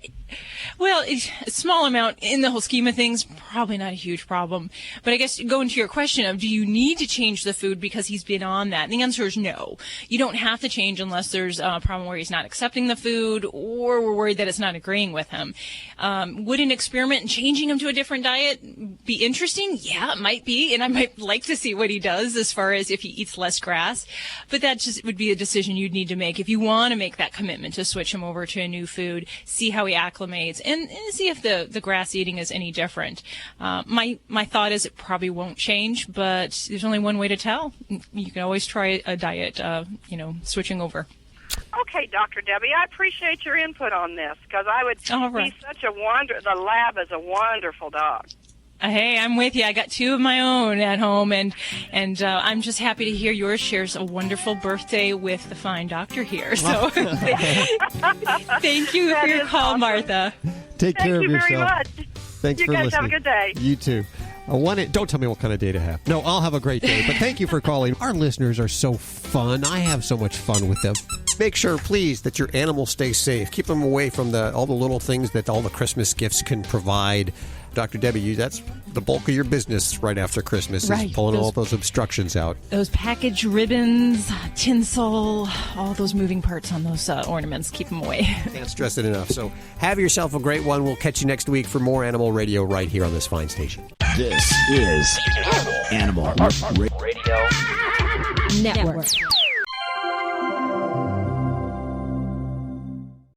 well, it's a small amount in the whole scheme of things, probably not a huge problem. But I guess going to your question of, do you need to change the food because he's been on that? And the answer is no. You don't have to change unless there's a problem where he's not accepting the food or we're worried that it's not agreeing with him. Would an experiment in changing him to a different diet be interesting? Yeah, it might be. And I might like to see what he does as far as if he eats less grass. But that just would be a decision you'd need to make if you want to make that commitment to switch him over to a new food, see how he acclimates, and see if the grass eating is any different. My thought is it probably won't change, but there's only one way to tell. You can always try a diet, switching over. Okay, Dr. Debbie, I appreciate your input on this, because I would be such a the Lab is a wonderful dog. Hey, I'm with you. I got 2 of my own at home, and I'm just happy to hear yours shares a wonderful birthday with the fine doctor here. So thank you for your call, awesome. Martha. Take care of yourself. Thank you very much. Thanks you for guys listening. have a good day. You too. Don't tell me what kind of day to have. No, I'll have a great day, but thank you for calling. Our listeners are so fun. I have so much fun with them. Make sure, please, that your animals stay safe. Keep them away from all the little things that all the Christmas gifts can provide. Dr. Debbie, that's the bulk of your business right after Christmas, is Right. pulling all those obstructions out. Those package ribbons, tinsel, all those moving parts on those ornaments. Keep them away. Can't stress it enough. So have yourself a great one. We'll catch you next week for more Animal Radio right here on this fine station. This is Animal Radio Network.